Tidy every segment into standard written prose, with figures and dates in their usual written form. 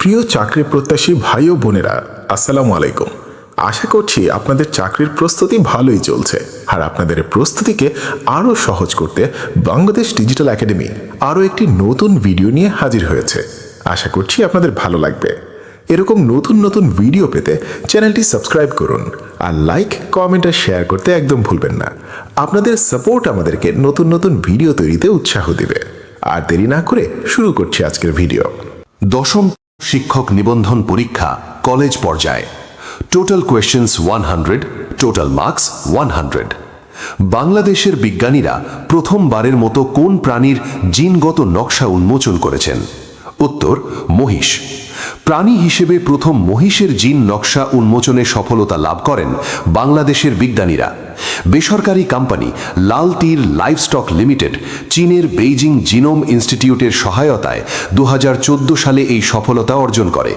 প্রিয় চাকরি প্রত্যাশী ভাই ও বোনেরা, আসসালামু আলাইকুম। আশা করছি আপনাদের চাকরির প্রস্তুতি ভালোই চলছে, আর আপনাদের প্রস্তুতিকে আরও সহজ করতে বাংলাদেশ ডিজিটাল একাডেমি আরও একটি নতুন ভিডিও নিয়ে হাজির হয়েছে। আশা করছি আপনাদের ভালো লাগবে। এরকম নতুন নতুন ভিডিও পেতে চ্যানেলটি সাবস্ক্রাইব করুন, আর লাইক, কমেন্ট আর শেয়ার করতে একদম ভুলবেন না। আপনাদের সাপোর্ট আমাদেরকে নতুন নতুন ভিডিও তৈরিতে উৎসাহ দিবে। আর দেরি না করে শুরু করছি আজকের ভিডিও। দশম শিক্ষক নিবন্ধন পরীক্ষা কলেজ পর্যায়ে। Total questions 100, total marks 100। বাংলাদেশের বিজ্ঞানীরা প্রথমবারের মতো কোন প্রাণীর জিনগত নকশা উন্মোচন করেছেন? উত্তর, মহিষ। প্রাণী হিসেবে প্রথম মহিষের জিন নকশা উন্মোচনে সফলতা লাভ করেন বাংলাদেশের বিজ্ঞানীরা। বেসরকারি কোম্পানি লাল তীর লাইভস্টক লিমিটেড চীনের বেইজিং জিনোম ইনস্টিটিউটের সহায়তায় 2014 সালে এই সফলতা অর্জন করে।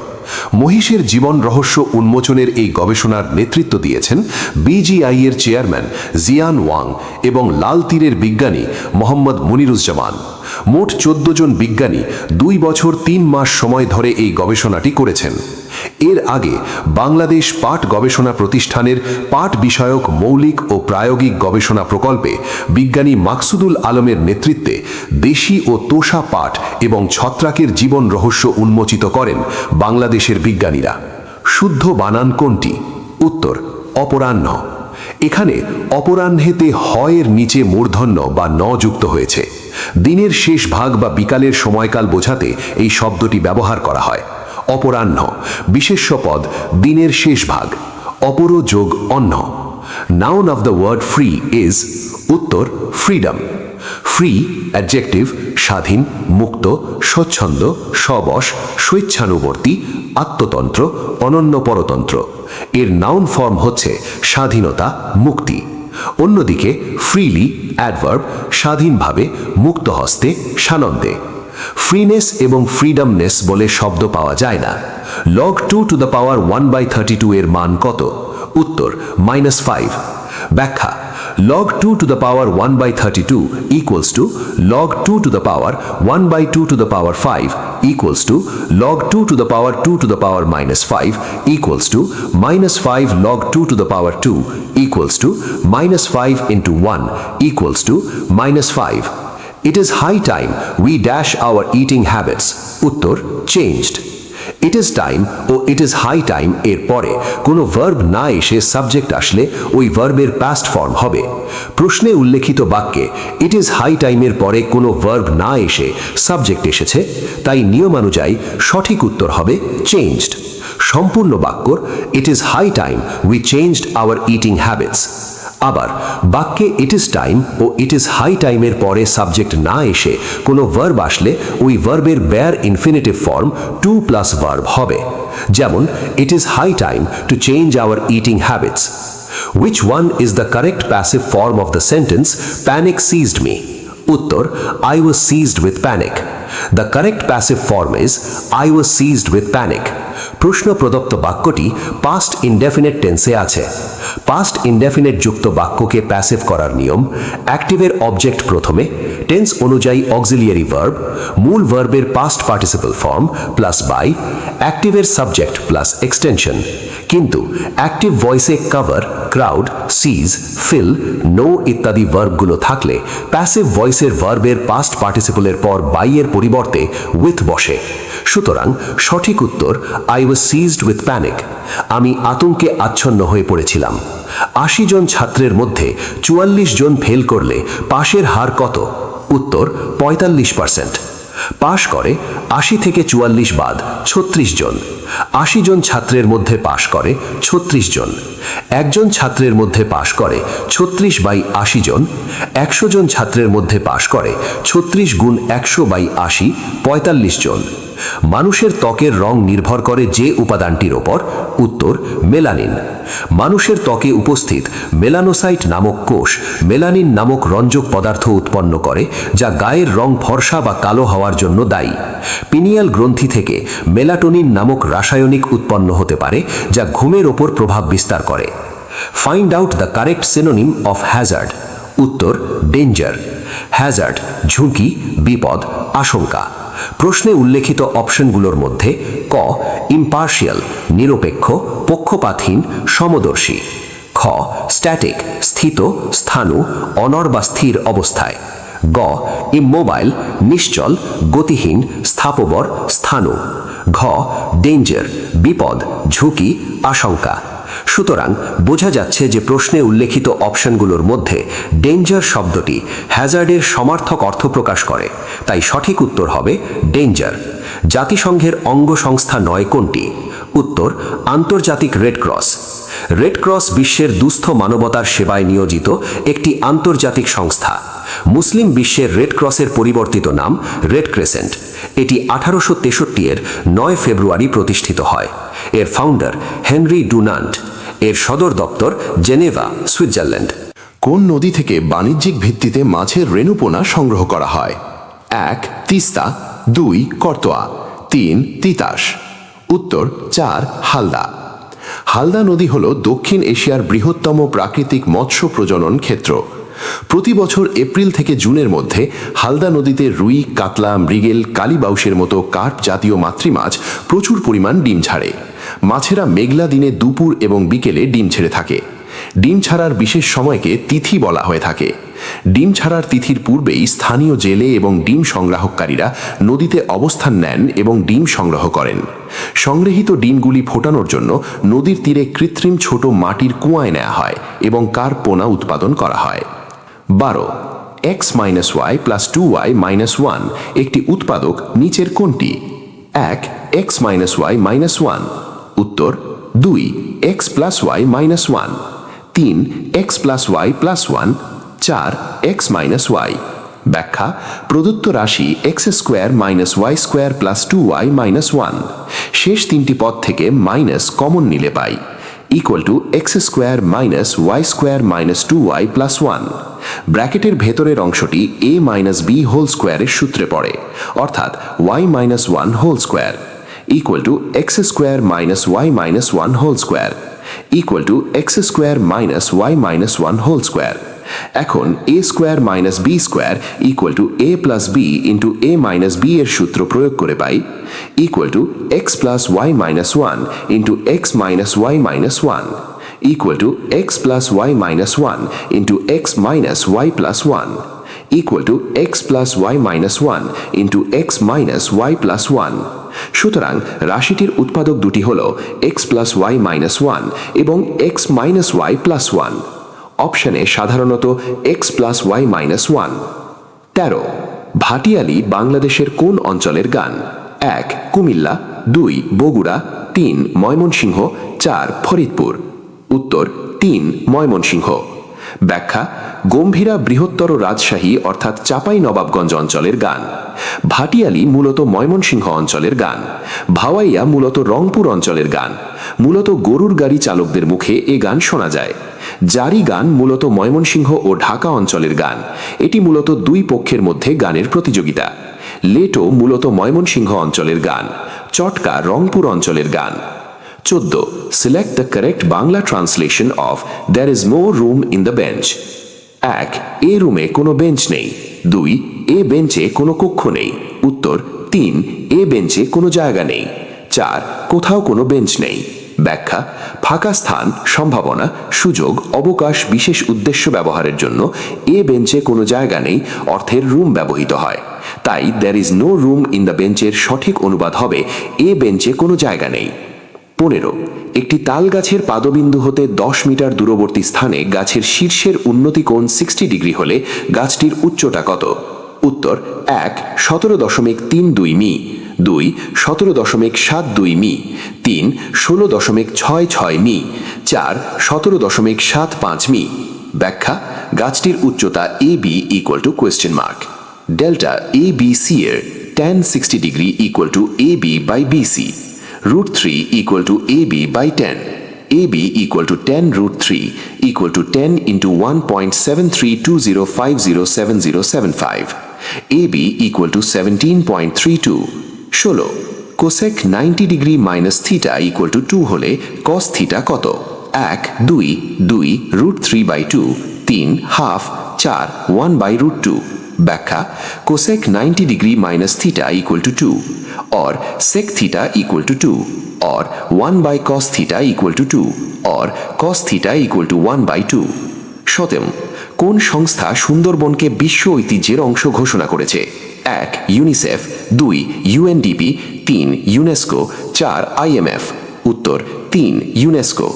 মহিষের জীবন রহস্য উন্মোচনের এই গবেষণার নেতৃত্ব দিয়েছেন বিজিআই এর চেয়ারম্যান জিয়ান ওয়াং এবং লাল তীরের বিজ্ঞানী মোহাম্মদ মুনিরুজ্জামান। মোট 14 জন বিজ্ঞানী 2 বছর 3 মাস সময় ধরে এই গবেষণাটি করেছেন। এর আগে বাংলাদেশ পাট গবেষণা প্রতিষ্ঠানের পাট বিষয়ক মৌলিক ও প্রায়োগিক গবেষণা প্রকল্পে বিজ্ঞানী মাকসুদুল আলমের নেতৃত্বে দেশি ও তোষা পাট এবং ছত্রাকের জীবন রহস্য উন্মোচিত করেন বাংলাদেশের বিজ্ঞানীরা। শুদ্ধ বানান কোনটি? উত্তর, অপরাহ্ন। এখানে অপরাহ্নেতে হয়ের নিচে মূর্ধন্য বা ন যুক্ত হয়েছে। দিনের শেষ ভাগ বা বিকালের সময়কাল বোঝাতে এই শব্দটি ব্যবহার করা হয়। অপরাহ্ন বিশেষ্য পদ, দিনের শেষ ভাগ। অপর যোগ অন্য। Noun of the word free is? উত্তর, ফ্রিডম। ফ্রি অ্যাডজেক্টিভ, স্বাধীন, মুক্ত, স্বচ্ছন্দ, সবশ, স্বেচ্ছানুবর্তী, আত্মতন্ত্র, অনন্য পরতন্ত্র। এর নাউন ফর্ম হচ্ছে স্বাধীনতা, মুক্তি। অন্যদিকে ফ্রিলি অ্যাডভার্ব, স্বাধীনভাবে, মুক্ত হস্তে, সানন্দে। ফ্রিনেস এবং ফ্রিডমনেস বলে শব্দ পাওয়া যায় না। লগ 2 টু দ্য পাওয়ার 1/32 এর মান কত? উত্তর, -5। ব্যাখ্যা: log 2 to the power 1/32 equals to log 2 to the power 1/2 to the power 5 equals to log 2 to the power 2 to the power -5 equals to -5 log 2 to the power 2 equals to -5 into 1 equals to -5. It is high time we dash our eating habits. উত্তর, changed. It is time ও it is high time এর পরে কোনো verb না এসে subject আসলে ওই ভার্বের পাস্ট ফর্ম হবে। প্রশ্নে উল্লেখিত বাক্যে ইট ইজ হাই টাইমের পরে কোনো ভার্ব না এসে সাবজেক্ট এসেছে, তাই নিয়মানুযায়ী সঠিক উত্তর হবে চেঞ্জড। সম্পূর্ণ বাক্যর it is high time we changed our eating habits. আবার বাক্যে ইট ইজ টাইম ও ইট ইজ হাই টাইমের পরে সাবজেক্ট না এসে কোনো ভার্ব আসলে ওই ভার্বের bare infinitive form to plus verb হবে। যেমন, it is high time to change our eating habits. Which one is the correct passive form of the sentence panic seized me? উত্তর, I was seized with panic. The correct passive form is I was seized with panic. প্রশ্ন প্রদত্ত বাক্যটি past indefinite টেন্সে আছে। Past indefinite যুক্ত বাক্যকে passive করার নিয়ম: অ্যাক্টিভের অবজেক্ট প্রথমে, টেন্স অনুযায়ী অক্সিলিয়ারি ভার্ব, মূল ভার্বের past participle form plus by, অ্যাক্টিভের সাবজেক্ট প্লাস এক্সটেনশন। কিন্তু অ্যাক্টিভ ভয়েসে cover, crowd, seize, fill, know ইত্যাদি ভার্বগুলো থাকলে প্যাসিভ ভয়েসের ভার্বের পাস্ট পার্টিসিপলের পর বাই এর পরিবর্তে উইথ বসে। সুতরাং সঠিক উত্তর I was ceased with panic. আমি আতঙ্কে আচ্ছন্ন হয়ে পড়েছিলাম। 80 জন ছাত্রের মধ্যে 44 জন ফেল করলে পাশের হার কত? উত্তর, 45%। পাশ করে 80 থেকে 44 বাদ 36 জন। 80 জন ছাত্রের মধ্যে পাশ করে 36 জন। একজন ছাত্রের মধ্যে পাশ করে 36/80 জন। 100 জন ছাত্রের মধ্যে পাশ করে 36 গুণ 100/80, 45 জন। মানুষের ত্বকের রং নির্ভর করে যে উপাদানটির ওপর? উত্তর, মেলানিন। মানুষের ত্বকে উপস্থিত মেলানোসাইট নামক কোষ মেলানিন নামক রঞ্জক পদার্থ উৎপন্ন করে, যা গায়ের রং ফর্সা বা কালো হওয়ার জন্য দায়ী। পিনিয়াল গ্রন্থি থেকে মেলাটোনিন নামক রাসায়নিক উৎপন্ন হতে পারে, যা ঘুমের ওপর প্রভাব বিস্তার করে। Find out the correct synonym of Hazard. উত্তর, ডেঞ্জার। হ্যাজার্ড ঝুঁকি, বিপদ, আশঙ্কা। প্রশ্নে উল্লেখিত অপশনগুলোর মধ্যে ক ইম্পার্শিয়াল নিরপেক্ষ পক্ষপাতহীন সমদর্শী, খ স্ট্যাটিক স্থিত স্থাণু অনড় বা স্থির অবস্থায়, গ ইমোবাইল নিশ্চল গতিহীন স্থাপবর স্থাণু, ঘ ডেঞ্জার বিপদ ঝুঁকি আশঙ্কা। সুতরাং বোঝা যাচ্ছে যে প্রশ্নে উল্লেখিত অপশনগুলোর মধ্যে ডেঞ্জার শব্দটি হ্যাজার্ডের সমার্থক অর্থ প্রকাশ করে, তাই সঠিক উত্তর হবে ডেঞ্জার। জাতিসংঘের অঙ্গ সংস্থা নয় কোনটি? উত্তর আন্তর্জাতিক রেড ক্রস। রেড ক্রস বিশ্বের দুস্থ মানবতার সেবায় নিয়োজিত একটি আন্তর্জাতিক সংস্থা। মুসলিম বিশ্বের রেড ক্রসের পরিবর্তিত নাম রেড ক্রেসেন্ট। এটি 1863 এর 9 ফেব্রুয়ারি প্রতিষ্ঠিত হয়। এর ফাউন্ডার হেনরি ডুনান্ট। এর সদর দপ্তর জেনেভা, সুইজারল্যান্ড। কোন নদী থেকে বাণিজ্যিক ভিত্তিতে মাছের রেণুপোনা সংগ্রহ করা হয়? 1 তিস্তা, 2 করতোয়া, 3 তিতাস। উত্তর 4 হালদা। হালদা নদী হল দক্ষিণ এশিয়ার বৃহত্তম প্রাকৃতিক মৎস্য প্রজনন ক্ষেত্র। প্রতি বছর এপ্রিল থেকে জুনের মধ্যে হালদা নদীতে রুই, কাতলা, মৃগেল, কালীবাউসের মতো কার্প জাতীয় মাতৃমাছ প্রচুর পরিমাণ ডিম ছাড়ে। মাছেরা মেঘলা দিনে দুপুর এবং বিকেলে ডিম ছেড়ে থাকে। ডিম ছাড়ার বিশেষ সময়কে তিথি বলা হয়ে থাকে। ডিম ছাড়ার তিথির পূর্বেই স্থানীয় জেলে এবং ডিম সংগ্রাহককারীরা নদীতে অবস্থান নেন এবং ডিম সংগ্রহ করেন। সংগৃহীত ডিমগুলি ফোটানোর জন্য নদীর তীরে কৃত্রিম ছোট মাটির কুয়ায় নেওয়া হয় এবং কার্প পোনা উৎপাদন করা হয়। 12 x-y + 2y - 1 একটি উৎপাদক নিচের কোনটি? 1 x-y - 1। উত্তর 2 x + y - 1, 3 x + y + 1, 4 x - y। ব্যাখ্যা: প্রদত্ত রাশি x² - y² + 2y - 1 শেষ তিনটি পদ থেকে মাইনাস কমন নিলে পাই x² - y² - 2y + 1। ব্র্যাকেটের ভেতরের অংশটি a - b হোল স্কোয়ারের সূত্রে পড়ে, অর্থাৎ y - 1 whole square x² - y - 1 whole square x² - y - 1 whole square. এখন a² - b² a + b × a - b এর সূত্র প্রয়োগ করে পাই x + y - 1 × x - y - 1 x + y - 1 × x - y + 1 x + y - 1 × x - y + 1। সুতরাং রাশিটির উৎপাদক দুটি হল x + y - 1 এবং x - y + 1। অপশনে সাধারণত x + y - 1। 13 ভাটিয়ালি বাংলাদেশের কোন অঞ্চলের গান? 1 কুমিল্লা, 2 বগুড়া, 3 ময়মনসিংহ, 4 ফরিদপুর। উত্তর 3 ময়মনসিংহ। ব্যাখ্যা: গম্ভীরা বৃহত্তর রাজশাহী অর্থাৎ চাঁপাইনবাবগঞ্জ অঞ্চলের গান। ভাটিয়ালি মূলত ময়মনসিংহ অঞ্চলের গান। ভাওয়াইয়া মূলত রংপুর অঞ্চলের গান। মূলত গরুর গাড়ি চালকদের মুখে এ গান শোনা যায়। জারি গান মূলত ময়মনসিংহ ও ঢাকা অঞ্চলের গান। এটি মূলত দুই পক্ষের মধ্যে গানের প্রতিযোগিতা। লেটো মূলত ময়মনসিংহ অঞ্চলের গান। চটকা রংপুর অঞ্চলের গান। 14 select the correct Bangla translation of there is no room in the bench. 1 এ রুমে কোনো বেঞ্চ নেই। 2 এ বেঞ্চে কোনো কক্ষ নেই। উত্তর 3 এ বেঞ্চে কোনো জায়গা নেই। 4 কোথাও কোনো বেঞ্চ নেই। ব্যাখ্যা: ফাঁকা স্থান, সম্ভাবনা, সুযোগ, অবকাশ, বিশেষ উদ্দেশ্য ব্যবহারের জন্য এ বেঞ্চে কোনো জায়গা নেই অর্থের রুম ব্যবহৃত হয়। তাই there is no room in the বেঞ্চের সঠিক অনুবাদ হবে এ বেঞ্চে কোনো জায়গা নেই। 15 একটি তাল গাছের পাদবিন্দু হতে 10 মিটার দূরবর্তী স্থানে গাছের শীর্ষের উন্নতি কোণ 60 ডিগ্রি হলে গাছটির উচ্চতা কত? উত্তর 1 17.32 মি, 2 17.72 মি, 3 16.66 মি, 4 17.75 মি। ব্যাখ্যা: গাছটির উচ্চতা AB = ডেল্টা ABC এর tan 60 degree AB/BC। √3 = AB/10। AB = 10√3 = 10 × 1.7320507075। AB = 17.32। 16 cosec 90 degree minus theta = 2 হলে cos থিটা কত? 1 2 2 √3/2 3 হাফ 4 1/√2। ব্যাখ্যা cosec 90 degree minus theta equal to 2 or sec theta equal to 2 or 1 by cos theta equal to 2 or cos theta equal to 1 by 2। সতেম, কোন সংস্থা সুন্দরবনকে বিশ্ব ঐতিহ্যের অংশ ঘোষণা করেছে? 1 ইউনিসেফ, 2 ইউএনডিপি, 3 ইউনেস্কো, 4 আইএমএফ। উত্তর 3 ইউনেস্কো।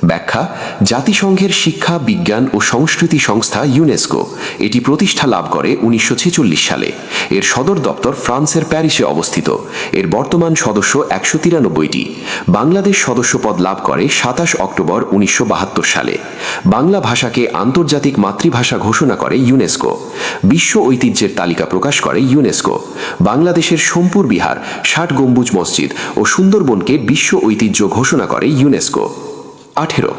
ব্যাখ্যা জাতিসংঘের শিক্ষা, বিজ্ঞান ও সংস্কৃতি সংস্থা ইউনেস্কো এটি প্রতিষ্ঠা লাভ করে 1946 সালে। এর সদর দপ্তর ফ্রান্সের প্যারিসে অবস্থিত। এর বর্তমান সদস্য 193টি। বাংলাদেশ সদস্যপদ লাভ করে 27 অক্টোবর 1972 সালে। বাংলা ভাষাকে আন্তর্জাতিক মাতৃভাষা ঘোষণা করে ইউনেস্কো। বিশ্ব ঐতিহ্যের তালিকা প্রকাশ করে ইউনেস্কো। বাংলাদেশের সোমপুর বিহার, 60 গম্বুজ মসজিদ ও সুন্দরবনকে বিশ্ব ঐতিহ্য ঘোষণা করে ইউনেস্কো। 18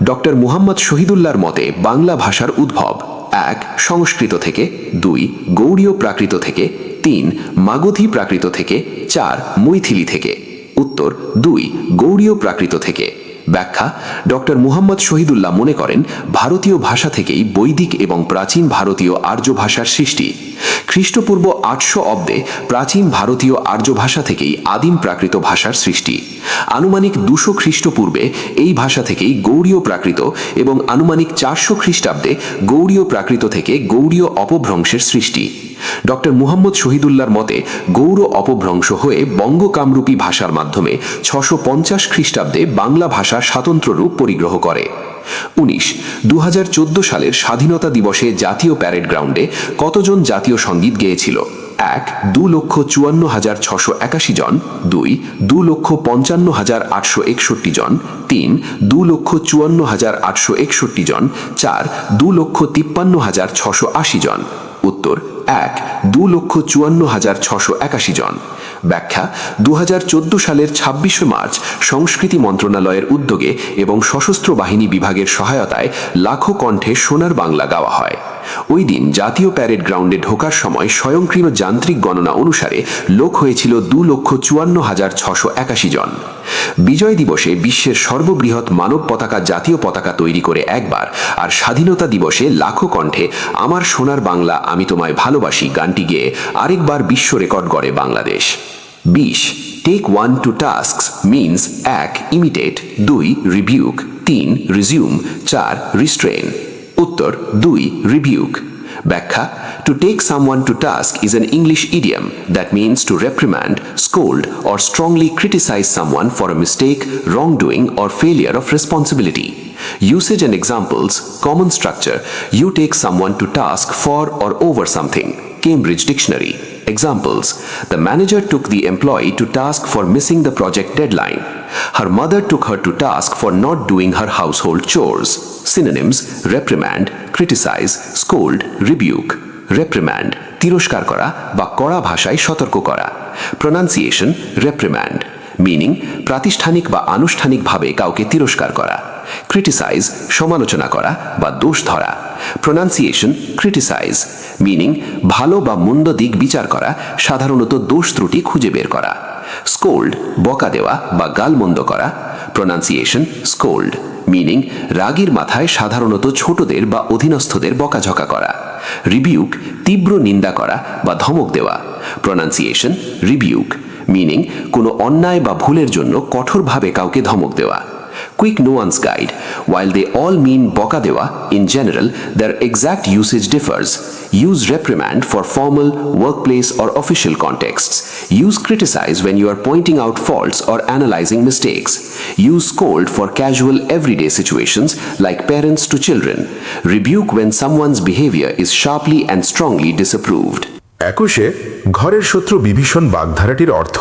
ডক্টর মুহাম্মদ শহীদুল্লাহর মতে বাংলা ভাষার উদ্ভব: 1 সংস্কৃত থেকে, 2 গৌড়ীয় প্রাকৃত থেকে, 3 মাগধী প্রাকৃত থেকে, 4 মৈথিলি থেকে। উত্তর 2 গৌড়ীয় প্রাকৃত থেকে। ব্যাখ্যা ডক্টর মুহাম্মদ শহীদুল্লাহ মনে করেন ভারতীয় ভাষা থেকেই বৈদিক এবং প্রাচীন ভারতীয় আর্য ভাষার সৃষ্টি। খ্রিস্টপূর্ব 800 অব্দে প্রাচীন ভারতীয় আর্য ভাষা থেকেই আদিম প্রাকৃত ভাষার সৃষ্টি। আনুমানিক 200 খ্রিস্টপূর্বে এই ভাষা থেকেই গৌড়ীয় প্রাকৃত এবং আনুমানিক 400 খ্রিস্টাব্দে গৌড়ীয় প্রাকৃত থেকে গৌড়ীয় অপভ্রংশের সৃষ্টি। ডক্টর মুহাম্মদ শহীদুল্লাহর মতে গৌড় অপভ্রংশ হয়ে বঙ্গ কামরূপী ভাষার মাধ্যমে 650 খ্রিস্টাব্দে বাংলা ভাষা স্বাতন্ত্র্য রূপ পরিগ্রহ করে। 19 2014 সালের স্বাধীনতা দিবসে জাতীয় প্যারেড গ্রাউন্ডে কতজন জাতীয় সঙ্গীত গেয়েছিল? 1 2,54,681 জন, 2 2,55,861 জন, 3 2,54,861 জন, 4 2,53,680 জন। উত্তর 1 2,54,681 জন। ব্যাখ্যা 2014 সালের 26 মার্চ সংস্কৃতি মন্ত্রণালয়ের উদ্যোগে এবং সশস্ত্র বাহিনী বিভাগের সহায়তায় লাখো কণ্ঠে সোনার বাংলা গাওয়া হয়। ওই দিন জাতীয় প্যারেড গ্রাউন্ডে ঢোকার সময় স্বয়ংক্রিয় যান্ত্রিক গণনা অনুসারে লোক হয়েছিল 2,54,681 জন। বিজয় দিবসে বিশ্বের সর্ববৃহৎ মানব পতাকা জাতীয় পতাকা তৈরি করে একবার, আর স্বাধীনতা দিবসে লাখো কণ্ঠে আমার সোনার বাংলা আমি তোমায় ভালোবাসি গানটি গেয়ে আরেকবার বিশ্ব রেকর্ড গড়ে Bangladesh. 20 take 1 to tasks means 1 imitate, 2 rebuke, 3 resume, 4 restrain. উত্তর 2 রিবিউক। ব্যাখ্যা to take someone to task is an English idiom that means to reprimand, scold or strongly criticize someone for a mistake, wrongdoing or failure of responsibility. Usage and examples: common structure, you take someone to task for or over something. Cambridge Dictionary. Examples: the manager took the employee to task for missing the project deadline. Her mother took her to task for not doing her household chores. Synonyms: reprimand, criticize, scold, rebuke. reprimand তিরস্কার করা বা কড়া ভাষায় সতর্ক করা। pronunciation reprimand meaning প্রাতিষ্ঠানিক বা আনুষ্ঠানিকভাবে কাউকে তিরস্কার করা। criticize সমালোচনা করা বা দোষ ধরা। pronunciation criticize meaning ভালো বা মন্দ দিক বিচার করা, সাধারণত দোষ ত্রুটি খুঁজে বের করা। scold বকা দেওয়া বা গালমন্দ করা। pronunciation scold meaning রাগীর মাথায় সাধারণত ছোটদের বা অধীনস্থদের বকাঝকা করা। রিবিউক তীব্র নিন্দা করা বা ধমক দেওয়া। pronunciation rebuke meaning কোনো অন্যায় বা ভুলের জন্য কঠোরভাবে কাউকে ধমক দেওয়া। Quick nuance guide: while they all mean boka dewa, in general, their exact usage differs. Use reprimand for formal, workplace or official contexts. Use criticize when you are pointing out faults or analyzing mistakes. Use scold for casual everyday situations like parents to children. Rebuke when someone's behavior is sharply and strongly disapproved. 21 ঘরের শত্রু বিভীষণ বাগধারাটির অর্থ: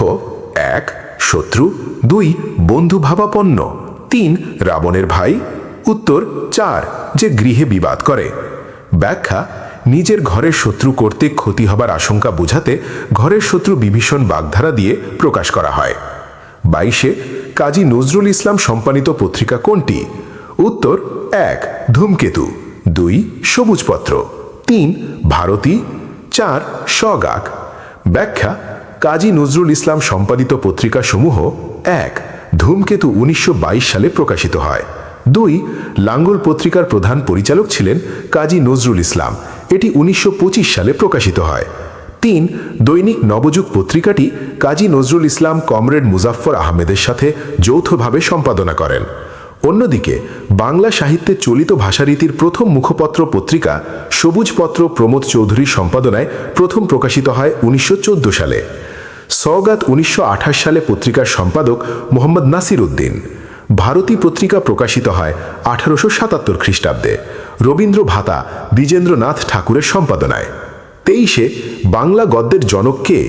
1 শত্রু, 2 বন্ধুভাবাপন্ন, 3 রাবণের ভাই। উত্তর 4 যে গৃহে বিবাদ করে। ব্যাখ্যা নিজের ঘরের শত্রু কর্তৃক ক্ষতি হবার আশঙ্কা বোঝাতে ঘরের শত্রু বিভীষণ বাগধারা দিয়ে প্রকাশ করা হয়। 22 কাজী নজরুল ইসলাম সম্পাদিত পত্রিকা কোনটি? উত্তর 1 ধূমকেতু, 2 সবুজপত্র, 3 ভারতী, 4 সগাক। ব্যাখ্যা কাজী নজরুল ইসলাম সম্পাদিত পত্রিকা সমূহ: 1 ধূমকেতু 1922 সালে প্রকাশিত হয়, 2 লাঙ্গল পত্রিকার প্রধান পরিচালক ছিলেন কাজী নজরুল ইসলাম, এটি 1925 সালে প্রকাশিত হয়। 3 দৈনিক নবযুগ পত্রিকাটি কাজী নজরুল ইসলাম কমরেড মুজাফফর আহমেদের সাথে যৌথভাবে সম্পাদনা করেন। অন্যদিকে বাংলা সাহিত্যে চলিত ভাষারীতির প্রথম মুখপত্র পত্রিকা সবুজপত্র প্রমোদ চৌধুরীর সম্পাদনায় প্রথম প্রকাশিত হয় 1914 সালে। সওগাত 1928 সালে পত্রিকার সম্পাদক মোহাম্মদ নাসির উদ্দিন। ভারতী পত্রিকা প্রকাশিত হয় 1877 খ্রিস্টাব্দে রবীন্দ্র ভাতা দ্বিজেন্দ্রনাথ ঠাকুরের সম্পাদনায়। 23 বাংলা গদ্যের জনক কে?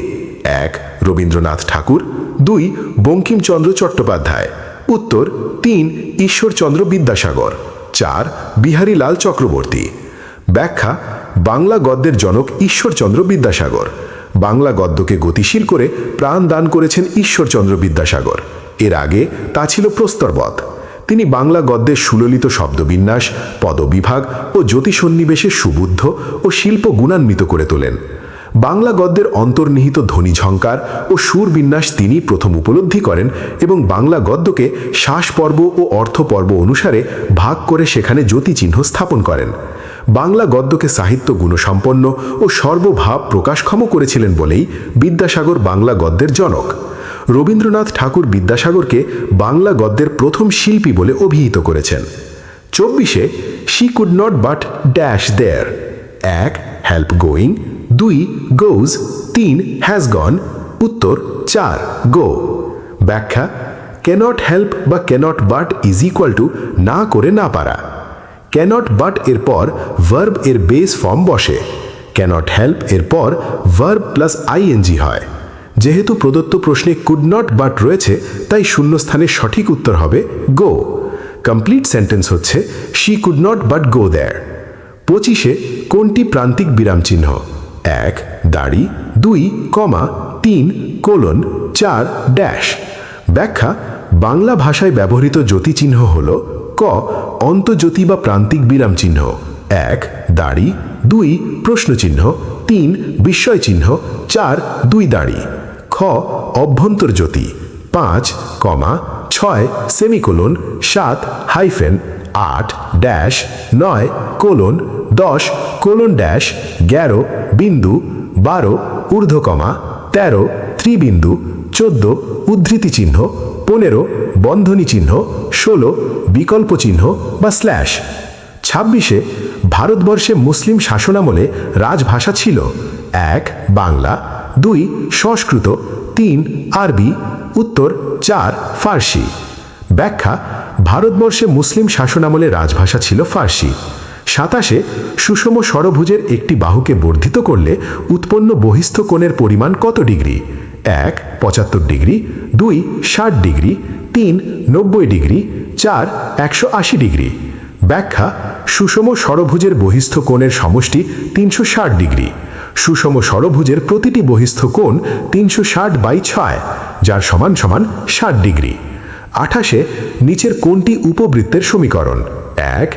1 রবীন্দ্রনাথ ঠাকুর, 2 বঙ্কিমচন্দ্র চট্টোপাধ্যায়। উত্তর 3 ঈশ্বরচন্দ্র বিদ্যাসাগর, 4 বিহারীলাল চক্রবর্তী। ব্যাখ্যা: বাংলা গদ্যের জনক ঈশ্বরচন্দ্র বিদ্যাসাগর। বাংলা গদ্যকে গতিশীল করে প্রাণ দান করেছেন ঈশ্বরচন্দ্র বিদ্যাসাগর। এর আগে তা ছিল প্রস্তরবৎ। তিনি বাংলা গদ্যের সুললিত শব্দবিন্যাস, পদবিভাগ ও জ্যোতিষন্নিবেশে সুবুদ্ধ ও শিল্প গুণান্বিত করে তোলেন। বাংলা গদ্যের অন্তর্নিহিত ধ্বনিঝঙ্কার ও সুরবিন্যাস তিনি প্রথম উপলব্ধি করেন এবং বাংলা গদ্যকে শ্বাসপর্ব ও অর্থপর্ব অনুসারে ভাগ করে সেখানে জ্যোতিচিহ্ন স্থাপন করেন। বাংলা গদ্যকে সাহিত্য গুণসম্পন্ন ও সর্বভাব প্রকাশক্ষম করেছিলেন বলেই বিদ্যাসাগর বাংলা গদ্যের জনক। রবীন্দ্রনাথ ঠাকুর বিদ্যাসাগরকে বাংলা গদ্যের প্রথম শিল্পী বলে অভিহিত করেছেন। 24 she could not but dash there. 1 help going, 2 goes, 3 has gone. উত্তর 4 গো। ব্যাখ্যা: ক্যানট হেল্প বা cannot but is equal to না করে না পারা। ক্যানট বাট এর পর ভার্ব এর বেস ফর্ম বসে। ক্যানট হেল্প এর পর ভার্ব প্লাস আইএনজি হয়। যেহেতু প্রদত্ত প্রশ্নে কুড নট বাট রয়েছে, তাই শূন্যস্থানের সঠিক উত্তর হবে গো। কমপ্লিট সেন্টেন্স হচ্ছে she could not but go there. 25 কোনটি প্রান্তিক বিরাম চিহ্ন? 1 দাড়ি, 2 কমা, 3 কোলন, 4 ড্যাশ। ব্যাখ্যা: বাংলা ভাষায় ব্যবহৃত জ্যোতিচিহ্ন হল: ক অন্তর্জ্যোতি বা প্রান্তিক বিরাম চিহ্ন, 1 দাড়ি, 2 প্রশ্নচিহ্ন, 3 বিস্ময় চিহ্ন, 4 2 দাড়ি। খ অভ্যন্তর্জ্যোতি, 5 কমা, 6 semicolon, 7 hyphen, 8 dash, 9 colon, 10 colon dash, 11 বিন্দু, 12 ঊর্ধ্বকমা, 13 ত্রিবিন্দু, 14 উদ্ধৃতি চিহ্ন, 15 বন্ধনী চিহ্ন, 16 বিকল্প চিহ্ন বা স্ল্যাশ। 26 ভারতবর্ষে মুসলিম শাসনামলে রাজভাষা ছিল: 1 বাংলা, 2 সংস্কৃত, 3 আরবি। উত্তর 4 ফার্সি। ব্যাখ্যা: ভারতবর্ষে মুসলিম শাসনামলে রাজভাষা ছিল ফার্সি। 27 সুষম ষড়ভুজের একটি বাহুকে বর্ধিত করলে উৎপন্ন বহিস্থ কোণের পরিমাণ কত degree? 1 75 degree, 2 60 degree, 3 90 degree, 4 180 degree. ব্যাখ্যা: সুষম ষড়ভুজের বহিস্থ কোণের সমষ্টি 360 ডিগ্রি। সুষম ষড়ভুজের প্রতিটি বহিস্থ কোণ 360/6, যার সমান সমান 60 ডিগ্রি। 28 নিচের কোনটি উপবৃত্তের সমীকরণ? 1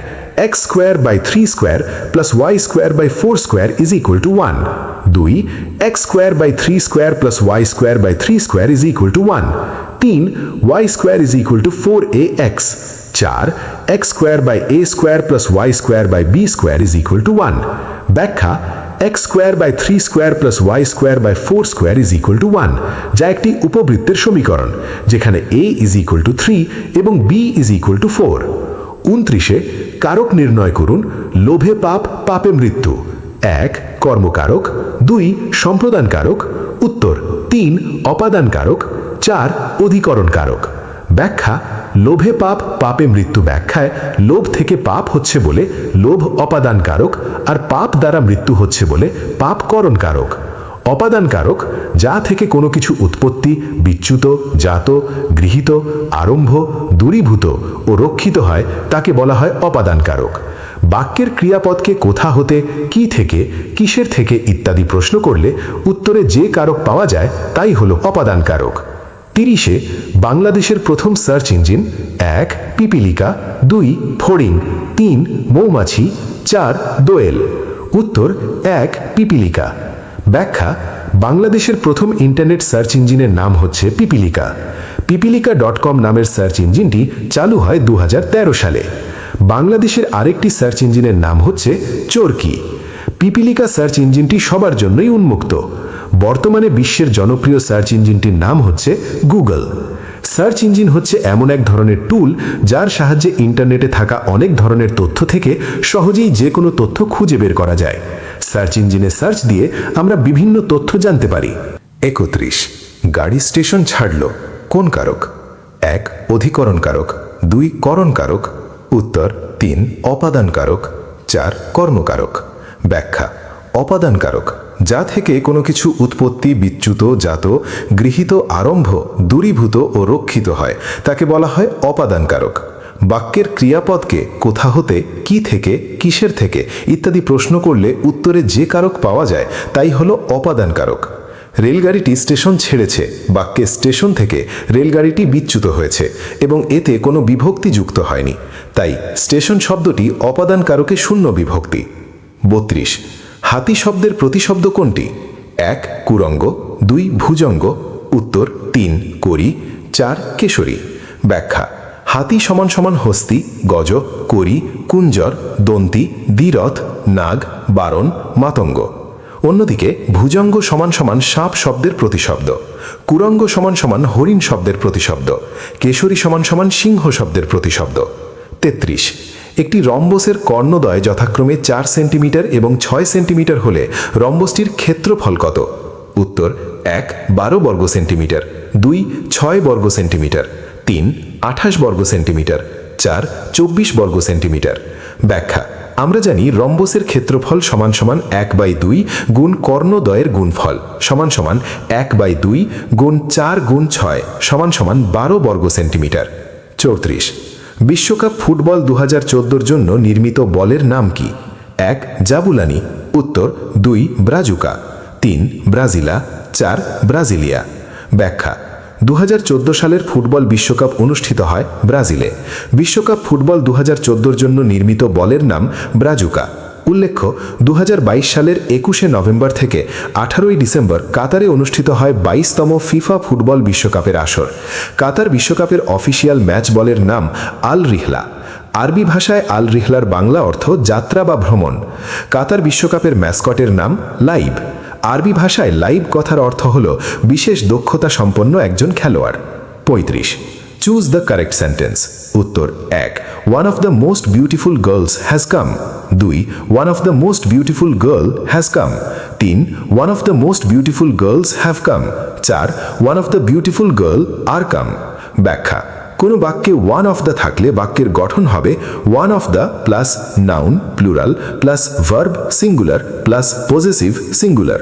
x square by 3 square plus y square by 4 square is equal to 1। 2 x square by 3 square plus y square by 3 square is equal to 1। 3 y square is equal to 4ax। 4 x square by a square plus y square by b square is equal to 1। ব্যাখ্যা: x square by 3 square plus y square by 4 square is equal to 1, যা একটি উপবৃত্তের সমীকরণ, যেখানে a is equal two 3 এবং b is equal two 4। 29 কারক নির্ণয় করুন। লোভে পাপ, পাপে মৃত্যু। 1 কর্মকারক, 2 সম্প্রদান কারক। উত্তর 3 অপাদান কারক, 4 অধিকরণ কারক। ব্যাখ্যা: লোভে পাপ, পাপে মৃত্যু ব্যাখ্যায় লোভ থেকে পাপ হচ্ছে বলে লোভ অপাদান কারক, আর পাপ দ্বারা মৃত্যু হচ্ছে বলে পাপ করণ কারক। অপাদান কারক যা থেকে কোনো কিছু উৎপত্তি, বিচ্যুত, জাত, গৃহীত, আরম্ভ, দূরীভূত ও রক্ষিত হয়, তাকে বলা হয় অপাদান কারক। বাক্যের ক্রিয়াপদকে কোথা হতে, কি থেকে, কিসের থেকে ইত্যাদি প্রশ্ন করলে উত্তরে যে কারক পাওয়া যায় তাই হলো অপাদান কারক। 30 বাংলাদেশের প্রথম সার্চ ইঞ্জিন: 1 পিপিলিকা, 2 ফড়িং, 3 মৌমাছি, 4 দোয়েল। উত্তর 1 পিপিলিকা। ব্যাখ্যা: বাংলাদেশের প্রথম ইন্টারনেট সার্চ ইঞ্জিনের নাম হচ্ছে পিপিলিকা। পিপিলিকা.com নামের সার্চ ইঞ্জিনটি চালু হয় 2013 সালে। বাংলাদেশের আরেকটি সার্চ ইঞ্জিনের নাম হচ্ছে চরকি। পিপিলিকা সার্চ ইঞ্জিনটি সবার জন্যই উন্মুক্ত। বর্তমানে বিশ্বের জনপ্রিয় সার্চ ইঞ্জিনটির নাম হচ্ছে গুগল। সার্চ ইঞ্জিন হচ্ছে এমন এক ধরনের টুল যার সাহায্যে ইন্টারনেটে থাকা অনেক ধরনের তথ্য থেকে সহজেই যে কোনো তথ্য খুঁজে বের করা যায়। সার্চ ইঞ্জিনে সার্চ দিয়ে আমরা বিভিন্ন তথ্য জানতে পারি। 31 গাড়ি স্টেশন ছাড়ল কোন কারক? 1 অধিকরণ কারক, 2 করণ কারক, উত্তর 3 অপাদান কারক, 4 কর্মকারক। ব্যাখ্যা: অপাদান কারক যা থেকে কোনো কিছু উৎপত্তি, বিচ্যুত, জাত, গৃহীত, আরম্ভ, দূরীভূত ও রক্ষিত হয় তাকে বলা হয় অপাদান কারক। বাক্যের ক্রিয়াপদকে কোথা হতে, কি থেকে, কিসের থেকে ইত্যাদি প্রশ্ন করলে উত্তরে যে কারক পাওয়া যায় তাই হলো অপাদান কারক। রেলগাড়িটি স্টেশন ছেড়েছে বাক্যে স্টেশন থেকে রেলগাড়িটি বিচ্যুত হয়েছে এবং এতে কোনো বিভক্তি যুক্ত হয়নি, তাই স্টেশন শব্দটি অপাদান কারকে শূন্য বিভক্তি। 32 হাতি শব্দের প্রতিশব্দ কোনটি? 1 কুরঙ্গ, 2 ভুজঙ্গ, উত্তর 3 করি, 4 কেশরী। ব্যাখ্যা: হাতি সমান সমান হস্তি, গজ, করি, কুঞ্জর, দন্তি, দ্বিরথ, নাগ, বারণ, মাতঙ্গ। অন্যদিকে ভুজঙ্গ সমান সমান সাপ শব্দের প্রতিশব্দ, কুরঙ্গ সমান সমান হরিণ শব্দের প্রতিশব্দ, কেশরী সমান সমান সিংহ শব্দের প্রতিশব্দ। 33 একটি রম্বসের কর্ণদ্বয় যথাক্রমে 4 সেন্টিমিটার এবং 6 সেন্টিমিটার হলে রম্বসটির ক্ষেত্রফল কত? উত্তর 1 12 বর্গ সেন্টিমিটার, 2 6 বর্গ সেন্টিমিটার, 3 28 বর্গ সেন্টিমিটার, 4 24 বর্গ সেন্টিমিটার। ব্যাখ্যা: আমরা জানি রম্বসের ক্ষেত্রফল সমান সমান 1/2 গুণ কর্ণদ্বয়ের গুণফল সমান সমান 1/2 গুণ 4 গুণ 6 সমান সমান 12 বর্গ সেন্টিমিটার। 34 বিশ্বকাপ ফুটবল 2014 জন্য নির্মিত বলের নাম কি? 1 জাবুলানি, উত্তর 2 ব্রাজুকা, 3 ব্রাজিলা, 4 ব্রাজিলিয়া। ব্যাখ্যা: 2014 সালের ফুটবল বিশ্বকাপ অনুষ্ঠিত হয় ব্রাজিলে। বিশ্বকাপ ফুটবল 2014 জন্য নির্মিত বলের নাম ব্রাজুকা। উল্লেখ্য 2022 সালের 21শে নভেম্বর থেকে 18ই ডিসেম্বর কাতারে অনুষ্ঠিত হয় 22তম ফিফা ফুটবল বিশ্বকাপের আসর। কাতার বিশ্বকাপের অফিসিয়াল ম্যাচ বলের নাম আল রিহলা। আরবি ভাষায় আল রিহলার বাংলা অর্থ যাত্রা বা ভ্রমণ। কাতার বিশ্বকাপের ম্যাসকটের নাম লাইভ। আরবি ভাষায় লাইভ কথার অর্থ হল বিশেষ দক্ষতা সম্পন্ন একজন খেলোয়াড়। 35 চুজ দ্য কারেক্ট সেন্টেন্স। উত্তর 1 one of the most beautiful girls has come, 2 one of the most beautiful girl has come, 3 one of the most beautiful girls have come, 4 one of the beautiful girl are come. ব্যাখ্যা: কোনো বাক্যে one of the থাকলে বাক্যের গঠন হবে one of the plus noun plural plus verb singular plus possessive singular.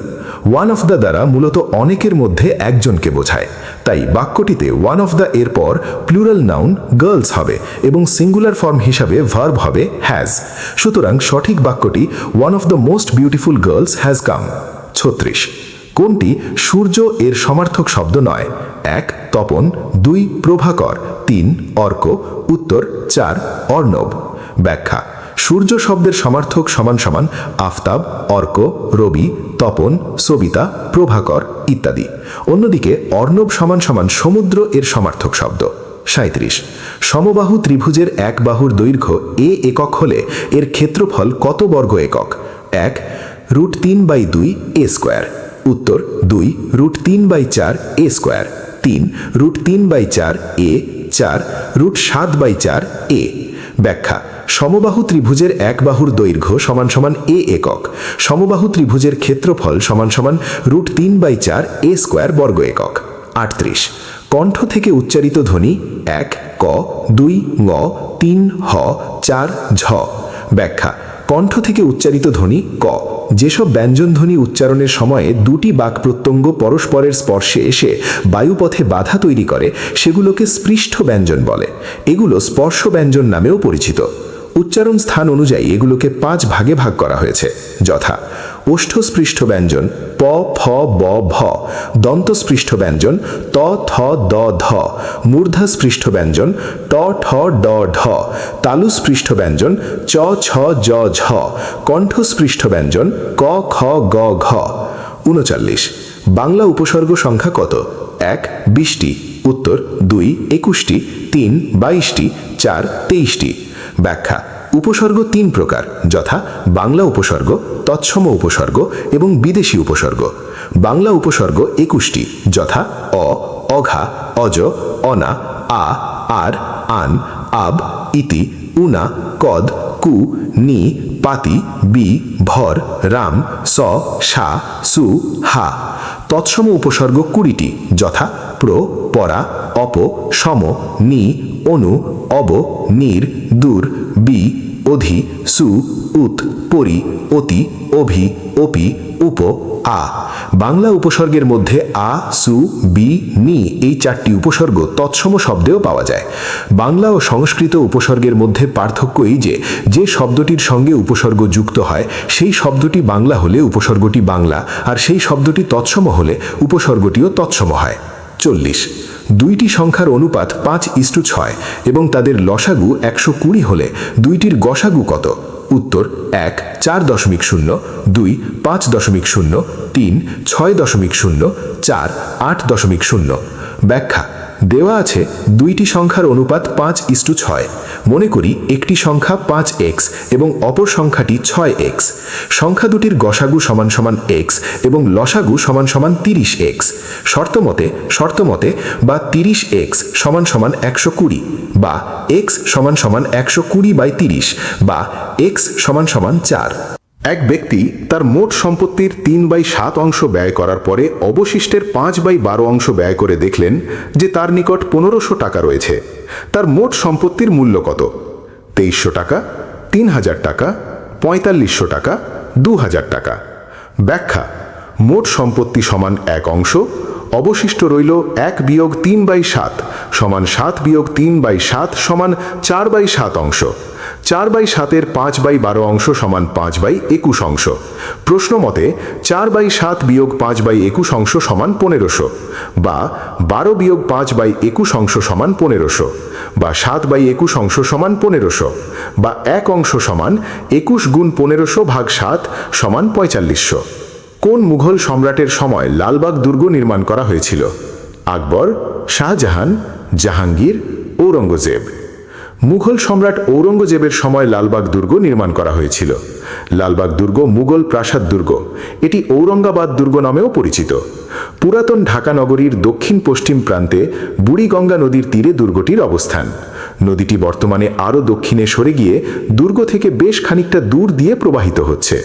One of the দ্বারা মূলত অনেকের মধ্যে একজনকে বোঝায়, তাই বাক্যটিতে ওয়ান অফ দ্য এর পর প্লুরাল নাউন গার্লস হবে এবং সিঙ্গুলার ফর্ম হিসাবে ভার্ব হবে হ্যাজ। সুতরাং সঠিক বাক্যটি one of the most beautiful girls has come. 36 কোনটি সূর্য এর সমার্থক শব্দ নয়? 1 তপন, 2 প্রভাকর, 3 অর্ক, উত্তর 4 অর্ণব। ব্যাখ্যা: সূর্য শব্দের সমার্থক সমান সমান আফতাব, অর্ক, রবি, তপন, সবিতা, প্রভাকর ইত্যাদি। অন্যদিকে অর্ণব সমান সমান সমুদ্র এর সমার্থক শব্দ। 37 সমবাহু ত্রিভুজের এক বাহুর দৈর্ঘ্য এ একক হলে এর ক্ষেত্রফল কত বর্গ একক? 1 √3/2 এ স্কোয়ার, উত্তর 2 √3/4 এ স্কোয়ার, 3 √3/4 এ, 4 √7/4 এ। ব্যাখ্যা: সমবাহু ত্রিভুজের এক বাহুর দৈর্ঘ্য সমান সমান এ একক, সমবাহু ত্রিভুজের ক্ষেত্রফল সমান সমান √3/4 এ স্কোয়ার বর্গ একক। 38 কণ্ঠ থেকে উচ্চারিত ধ্বনি 1 ক, 2 ঙ, 3 হ, 4 ঝ। ব্যাখ্যা: কণ্ঠ থেকে উচ্চারিত ধ্বনি ক। যেসব ব্যঞ্জনধ্বনি উচ্চারণের সময়ে দুটি বাক প্রত্যঙ্গ পরস্পরের স্পর্শে এসে বায়ুপথে বাধা তৈরি করে সেগুলোকে স্পৃষ্ট ব্যঞ্জন বলে। এগুলো স্পর্শ ব্যঞ্জন নামেও পরিচিত। উচ্চারণ স্থান অনুযায়ী এগুলোকে 5 ভাগে ভাগ করা হয়েছে, যথা ওষ্ঠস্পৃষ্ট ব্যঞ্জন প ফ ব ভ, দন্তস্পৃষ্ট ব্যঞ্জন ত থ দ ধ, মূর্ধাস্পৃষ্ট ব্যঞ্জন ট ঠ ড ঢ, তালুস্পৃষ্ট ব্যঞ্জন চ ছ জ ঝ, কণ্ঠস্পৃষ্ট ব্যঞ্জন ক খ গ ঘ। 39 বাংলা উপসর্গ সংখ্যা কত? 1 20টি, উত্তর 2 21টি, 3 22টি, 4 23টি। ব্যাখ্যা: উপসর্গ 3 প্রকার, যথা বাংলা উপসর্গ, তৎসম উপসর্গ এবং বিদেশি উপসর্গ। বাংলা উপসর্গ 21টি, যথা অ, অঘা, অজ, অনা, আ, আর, আন, আব, ইতি, উনা, কদ, কু, নি, পাতি, বি, ভর, রাম, স, সা, সু, হা। তৎসম উপসর্গ 20টি, যথা প্র, পরা, অপ, সম, নি, অনু, অব, নির, দূর, বি, অধি, সু, উত, পরি, অতি, অভি, অপি, উপ, আ। বাংলা উপসর্গের মধ্যে আ, সু, বি, নি এই 4টি উপসর্গ তৎসম শব্দেও পাওয়া যায়। বাংলা ও সংস্কৃত উপসর্গের মধ্যে পার্থক্য এই যে, যে শব্দটির সঙ্গে উপসর্গ যুক্ত হয় সেই শব্দটি বাংলা হলে উপসর্গটি বাংলা, আর সেই শব্দটি তৎসম হলে উপসর্গটিও তৎসম হয়। 40 দুইটি সংখ্যার অনুপাত 5:6 এবং তাদের লসাগু 120 হলে দুইটির গসাগু কত? উত্তর: 1 4.0, 2 5.0, 3 6.0, 4 8.0। ব্যাখ্যা: দেওয়া আছে দুইটি সংখ্যার অনুপাত 5:6। মনে করি একটি সংখ্যা 5x এবং অপর সংখ্যাটি 6x। সংখ্যা দুটির গসাগু সমান সমান x এবং লসাগু সমান সমান 30x। শর্তমতে বা 30x সমান সমান 120, বা x সমান সমান 120/30, বা x সমান সমান 4। এক ব্যক্তি তার মোট সম্পত্তির 3/7 অংশ ব্যয় করার পরে অবশিষ্টের 5/12 অংশ ব্যয় করে দেখলেন যে তার নিকট 1500 টাকা রয়েছে। তার মোট সম্পত্তির মূল্য কত? 2300 টাকা, 3000 টাকা, 4500 টাকা, 2000 টাকা। ব্যাখ্যা: মোট সম্পত্তি সমান 1 অংশ, অবশিষ্ট রইল 1 বিয়োগ 3/7 সমান 7 বিয়োগ 3/7 সমান 4/7 অংশ। 4/7-এর 5/12 অংশ সমান 5/21 অংশ। প্রশ্ন মতে 4/7 বিয়োগ 5/21 অংশ সমান 1500, বা 12 বিয়োগ 5/21 অংশ সমান 1500, বা 7/21 অংশ সমান 1500, বা 1 অংশ সমান 21 গুণ 1500 ভাগ 7 সমান 4500। কোন মুঘল সম্রাটের সময় লালবাগ দুর্গ নির্মাণ করা হয়েছিল? আকবর, শাহজাহান, জাহাঙ্গীর, ঔরঙ্গজেব। মুঘল সম্রাট ঔরঙ্গজেবের সময় লালবাগ দুর্গ নির্মাণ করা হয়েছিল। লালবাগ দুর্গ মুঘল প্রাসাদ দুর্গ। এটি ঔরঙ্গাবাদ দুর্গ নামেও পরিচিত। পুরাতন ঢাকা নগরীর দক্ষিণ পশ্চিম প্রান্তে বুড়িগঙ্গা নদীর তীরে দুর্গটির অবস্থান। নদীটি বর্তমানে আরও দক্ষিণে সরে গিয়ে দুর্গ থেকে বেশ খানিকটা দূর দিয়ে প্রবাহিত হচ্ছে।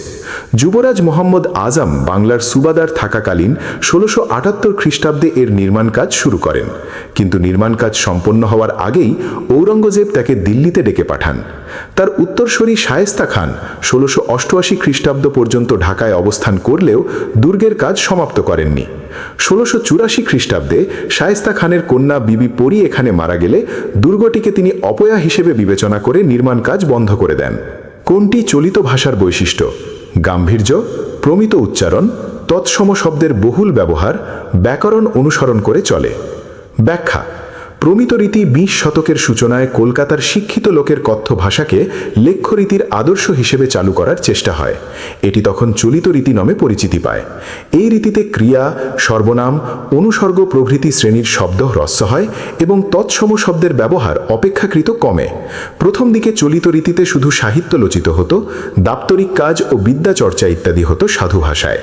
যুবরাজ মোহাম্মদ আজম বাংলার সুবাদার থাকাকালীন 1678 খ্রিস্টাব্দে এর নির্মাণ কাজ শুরু করেন, কিন্তু নির্মাণ কাজ সম্পন্ন হওয়ার আগেই ঔরঙ্গজেব তাকে দিল্লিতে ডেকে পাঠান। তার উত্তরসূরি শায়েস্তা খান 1688 খ্রিস্টাব্দ পর্যন্ত ঢাকায় অবস্থান করলেও দুর্গের কাজ সমাপ্ত করেননি। 1684 খ্রিস্টাব্দে শায়েস্তা খানের কন্যা বিবি পরী এখানে মারা গেলে দুর্গটিকে তিনি অপয়া হিসেবে বিবেচনা করে নির্মাণ কাজ বন্ধ করে দেন। কোনটি চলিত ভাষার বৈশিষ্ট্য? গাম্ভীর্য, প্রমিত উচ্চারণ, তৎসম শব্দের বহুল ব্যবহার, ব্যাকরণ অনুসরণ করে চলে। ব্যাখ্যা: প্রমিত রীতি 20 শতকের সূচনায় কলকাতার শিক্ষিত লোকের কথ্য ভাষাকে লেখ্যরীতির আদর্শ হিসেবে চালু করার চেষ্টা হয়। এটি তখন চলিত রীতি নামে পরিচিতি পায়। এই রীতিতে ক্রিয়া, সর্বনাম, অনুসর্গ প্রভৃতি শ্রেণীর শব্দ হ্রস্ব হয় এবং তৎসম শব্দের ব্যবহার অপেক্ষাকৃত কমে। প্রথম দিকে চলিত রীতিতে শুধু সাহিত্য রচিত হতো, দাপ্তরিক কাজ ও বিদ্যাচর্চা ইত্যাদি হতো সাধু ভাষায়।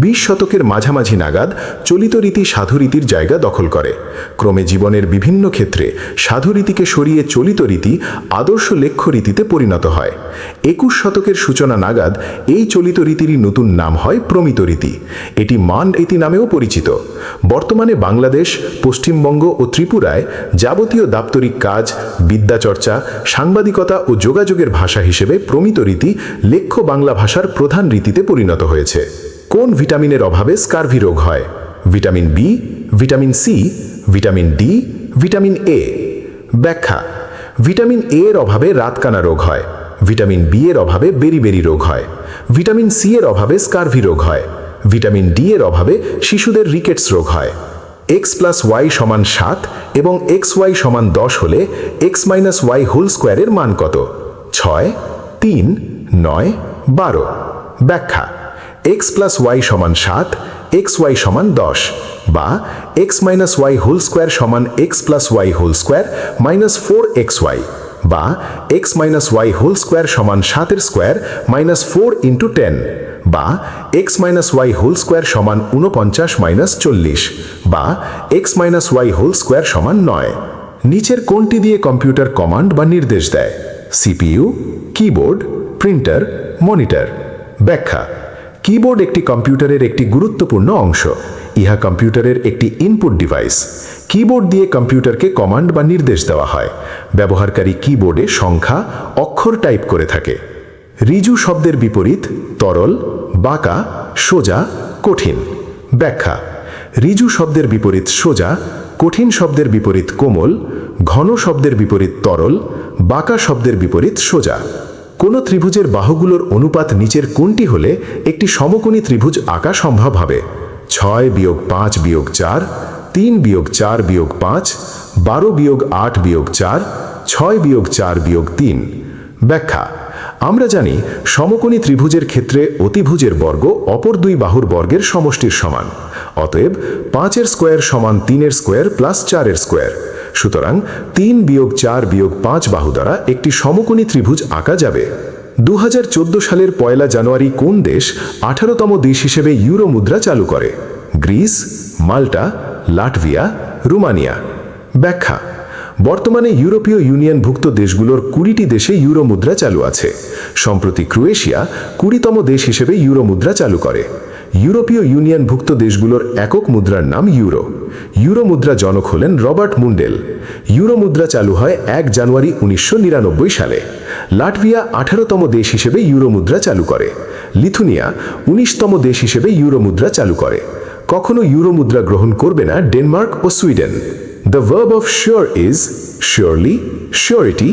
20 শতকের মাঝামাঝি নাগাদ চলিত রীতি সাধু রীতির জায়গা দখল করে। ক্রমে জীবনের বিভিন্ন ক্ষেত্রে সাধু রীতিকে সরিয়ে চলিত রীতি আদর্শ লেখ্য রীতিতে পরিণত হয়। 21 শতকের সূচনা নাগাদ এই চলিত রীতিরই নতুন নাম হয় প্রমিত রীতি। এটি মান রীতি নামেও পরিচিত। বর্তমানে বাংলাদেশ, পশ্চিমবঙ্গ ও ত্রিপুরায় যাবতীয় দাপ্তরিক কাজ, বিদ্যাচর্চা, সাংবাদিকতা ও যোগাযোগের ভাষা হিসেবে প্রমিত রীতি লেখ্য বাংলা ভাষার প্রধান রীতিতে পরিণত হয়েছে। কোন ভিটামিনের অভাবে স্কারভি রোগ হয়? Vitamin B, vitamin C, vitamin D, vitamin A. ব্যাখ্যা: ভিটামিন এ এর অভাবে রাতকানা রোগ হয়। ভিটামিন বি এর অভাবে বেরিবেরি রোগ হয়। ভিটামিন সি এর অভাবে স্কারভি রোগ হয়। ভিটামিন ডি এর অভাবে শিশুদের রিকেটস রোগ হয়। x + y = 7 এবং xy = 10 হলে x - y হোল স্কোয়ারের মান কত? 6, 3, 9, 12। ব্যাখ্যা: x + y = 7, xy = 10। বা X minus Y whole square সমান X plus Y whole square minus 4xy, বা X minus Y whole square সমান 7 স্কোয়ার মাইনাস 4 ইন্টু 10, বা X minus Y whole square সমান 49 মাইনাস 40, বা X minus Y whole square সমান 9। নিচের কোনটি দিয়ে কম্পিউটার কমান্ড বা নির্দেশ দেয়? CPU, keyboard, printer, monitor. ব্যাখ্যা: কিবোর্ড একটি কম্পিউটারের একটি গুরুত্বপূর্ণ অংশ। ইহা কম্পিউটারের একটি ইনপুট ডিভাইস। কিবোর্ড দিয়ে কম্পিউটারকে কমান্ড বা নির্দেশ দেওয়া হয়। ব্যবহারকারী কিবোর্ডে সংখ্যা, অক্ষর টাইপ করে থাকে। ঋজু শব্দের বিপরীত তরল, বাঁকা, সোজা, কঠিন। ব্যাখ্যা: ঋজু শব্দের বিপরীত সোজা, কঠিন শব্দের বিপরীত কোমল, ঘন শব্দের বিপরীত তরল, বাঁকা শব্দের বিপরীত সোজা। কোনো ত্রিভুজের বাহুগুলোর অনুপাত নিচের কোনটি হলে একটি সমকোণী ত্রিভুজ আঁকা সম্ভব হবে? 6-5-4, 3-4-5, 12-8-4, 6-4-3। ব্যাখ্যা: আমরা জানি সমকোণী ত্রিভুজের ক্ষেত্রে অতিভুজের বর্গ অপর দুই বাহুর বর্গের সমষ্টির সমান। অতএব 5 স্কোয়ার সমান 3 স্কোয়ার প্লাস 4 স্কোয়ার। সুতরাং 3-4-5 বাহু দ্বারা একটি সমকোণী ত্রিভুজ আঁকা যাবে। 2014 সালের 1 জানুয়ারি কোন দেশ 18তম দেশ হিসেবে ইউরো মুদ্রা চালু করে? গ্রিস, মাল্টা, লাটভিয়া, রোমানিয়া। ব্যাখ্যা: বর্তমানে ইউরোপীয় ইউনিয়নভুক্ত দেশগুলোর 20টি দেশে ইউরো মুদ্রা চালু আছে। সম্প্রতি ক্রোয়েশিয়া 20তম দেশ হিসেবে ইউরো মুদ্রা চালু করে। ইউরোপীয় ইউনিয়নভুক্ত দেশগুলোর একক মুদ্রার নাম ইউরো। ইউরো মুদ্রা জনক হলেন রবার্ট মুন্ডেল। ইউরো মুদ্রা চালু হয় 1 জানুয়ারি 1999 সালে। লাটভিয়া 18তম দেশ হিসেবে ইউরো মুদ্রা চালু করে। লিথুনিয়া 19তম দেশ হিসেবে ইউরো মুদ্রা চালু করে। কখনো ইউরো মুদ্রা গ্রহণ করবে না ডেনমার্ক ও Sweden. The verb of sure is surely, surety,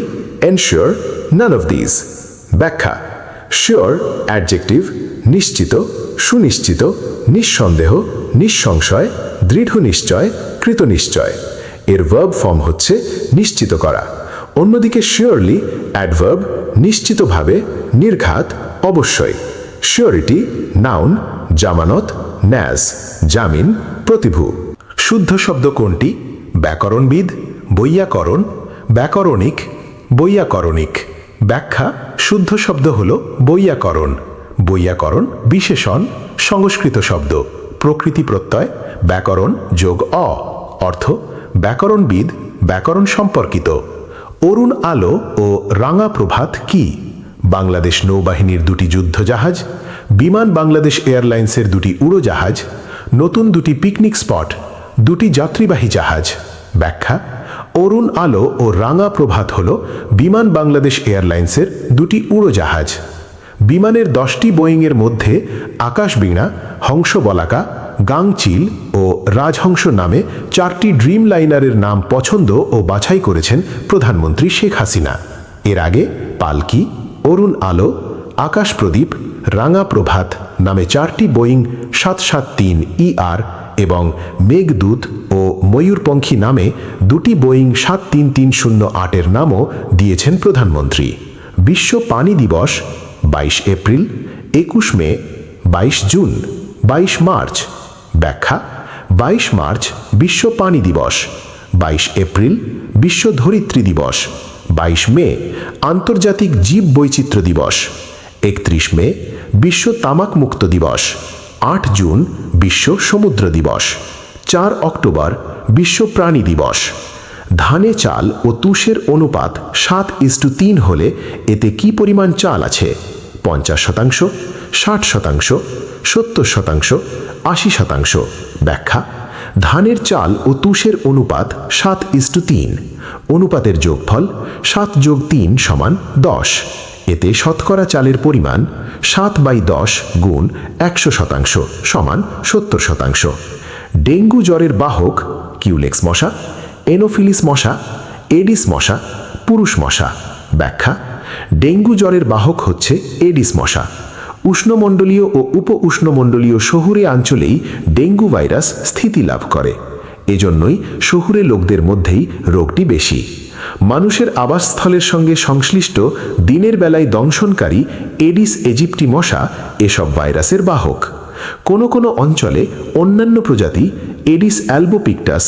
ensure, none of these. ব্যাখ্যা: sure অ্যাডজেক্টিভ, নিশ্চিত, সুনিশ্চিত, নিঃসন্দেহ, নিঃসংশয়, দৃঢ় নিশ্চয়, কৃতনিশ্চয়। এর ভার্ব ফর্ম হচ্ছে নিশ্চিত করা। অন্যদিকে শিওরলি অ্যাডভার্ব, নিশ্চিতভাবে, নির্ঘাত, অবশ্যই। শিওরিটি নাউন, জামানত, ন্যাজ, জামিন, প্রতিভূ। শুদ্ধ শব্দ কোনটি? ব্যাকরণবিদ, বৈয়াকরণ, ব্যাকরণিক, বৈয়াকরণিক। ব্যাখ্যা: শুদ্ধ শব্দ হল বৈয়াকরণ। বৈয়াকরণ বিশেষণ, সংস্কৃত শব্দ, প্রকৃতি প্রত্যয়, ব্যাকরণ যোগ অর্থ ব্যাকরণবিদ, ব্যাকরণ সম্পর্কিত। অরুণ আলো ও রাঙা প্রভাত কি? বাংলাদেশ নৌবাহিনীর 2টি যুদ্ধজাহাজ, বিমান বাংলাদেশ এয়ারলাইন্সের 2টি উড়োজাহাজ, নতুন 2টি পিকনিক স্পট, 2টি যাত্রীবাহী জাহাজ। ব্যাখ্যা: অরুণ আলো ও রাঙা প্রভাত হল বিমান বাংলাদেশ এয়ারলাইন্সের 2টি উড়োজাহাজ। বিমানের 10টি বোয়িংয়ের মধ্যে আকাশবীণা, হংসবলাকা, গাংচিল ও রাজহংস নামে 4টি ড্রিম লাইনারের নাম পছন্দ ও বাছাই করেছেন প্রধানমন্ত্রী শেখ হাসিনা। এর আগে পালকি, অরুণ আলো, আকাশ প্রদীপ, রাঙা প্রভাত নামে 4টি বোয়িং 773 এবং মেঘদূত ও ময়ূরপঙ্খী নামে 2টি বোয়িং 73308 নামও দিয়েছেন প্রধানমন্ত্রী। বিশ্ব পানি দিবস 22 এপ্রিল, 21 মে, 22 জুন, 22 মার্চ। ব্যাখ্যা: 22 মার্চ বিশ্ব পানি দিবস, 22 এপ্রিল বিশ্ব ধরিত্রী দিবস, 22 মে আন্তর্জাতিক জীব বৈচিত্র্য দিবস, 31 মে বিশ্ব তামাক মুক্ত দিবস, 8 জুন বিশ্ব সমুদ্র দিবস, 4 অক্টোবর বিশ্ব প্রাণী দিবস। ধানে চাল ও তুষের অনুপাত 7:3 হলে এতে কি পরিমাণ চাল আছে? 50%, 60%, 70%, 80%। ব্যাখ্যা: ধানের চাল ও তুষের অনুপাত 7:3। অনুপাতের যোগফল 7 + 3 = 10। এতে শতকরা চালের পরিমাণ 7/10 গুণ 100% সমান 70%। ডেঙ্গু জ্বরের বাহক কিউলেক্স মশা, এনোফিলিস মশা, এডিস মশা, পুরুষ মশা। ব্যাখ্যা: ডেঙ্গু জ্বরের বাহক হচ্ছে এডিস মশা। উষ্ণমণ্ডলীয় ও উপ উষ্ণমণ্ডলীয় শহুরে অঞ্চলেই ডেঙ্গু ভাইরাস স্থিতি লাভ করে। এজন্যই শহুরে লোকদের মধ্যেই রোগটি বেশি। মানুষের আবাসস্থলের সঙ্গে সংশ্লিষ্ট দিনের বেলায় দংশনকারী এডিস ইজিপ্টি মশা এসব ভাইরাসের বাহক। কোনো কোনো অঞ্চলে অন্যান্য প্রজাতি এডিস অ্যালবোপিক্টাস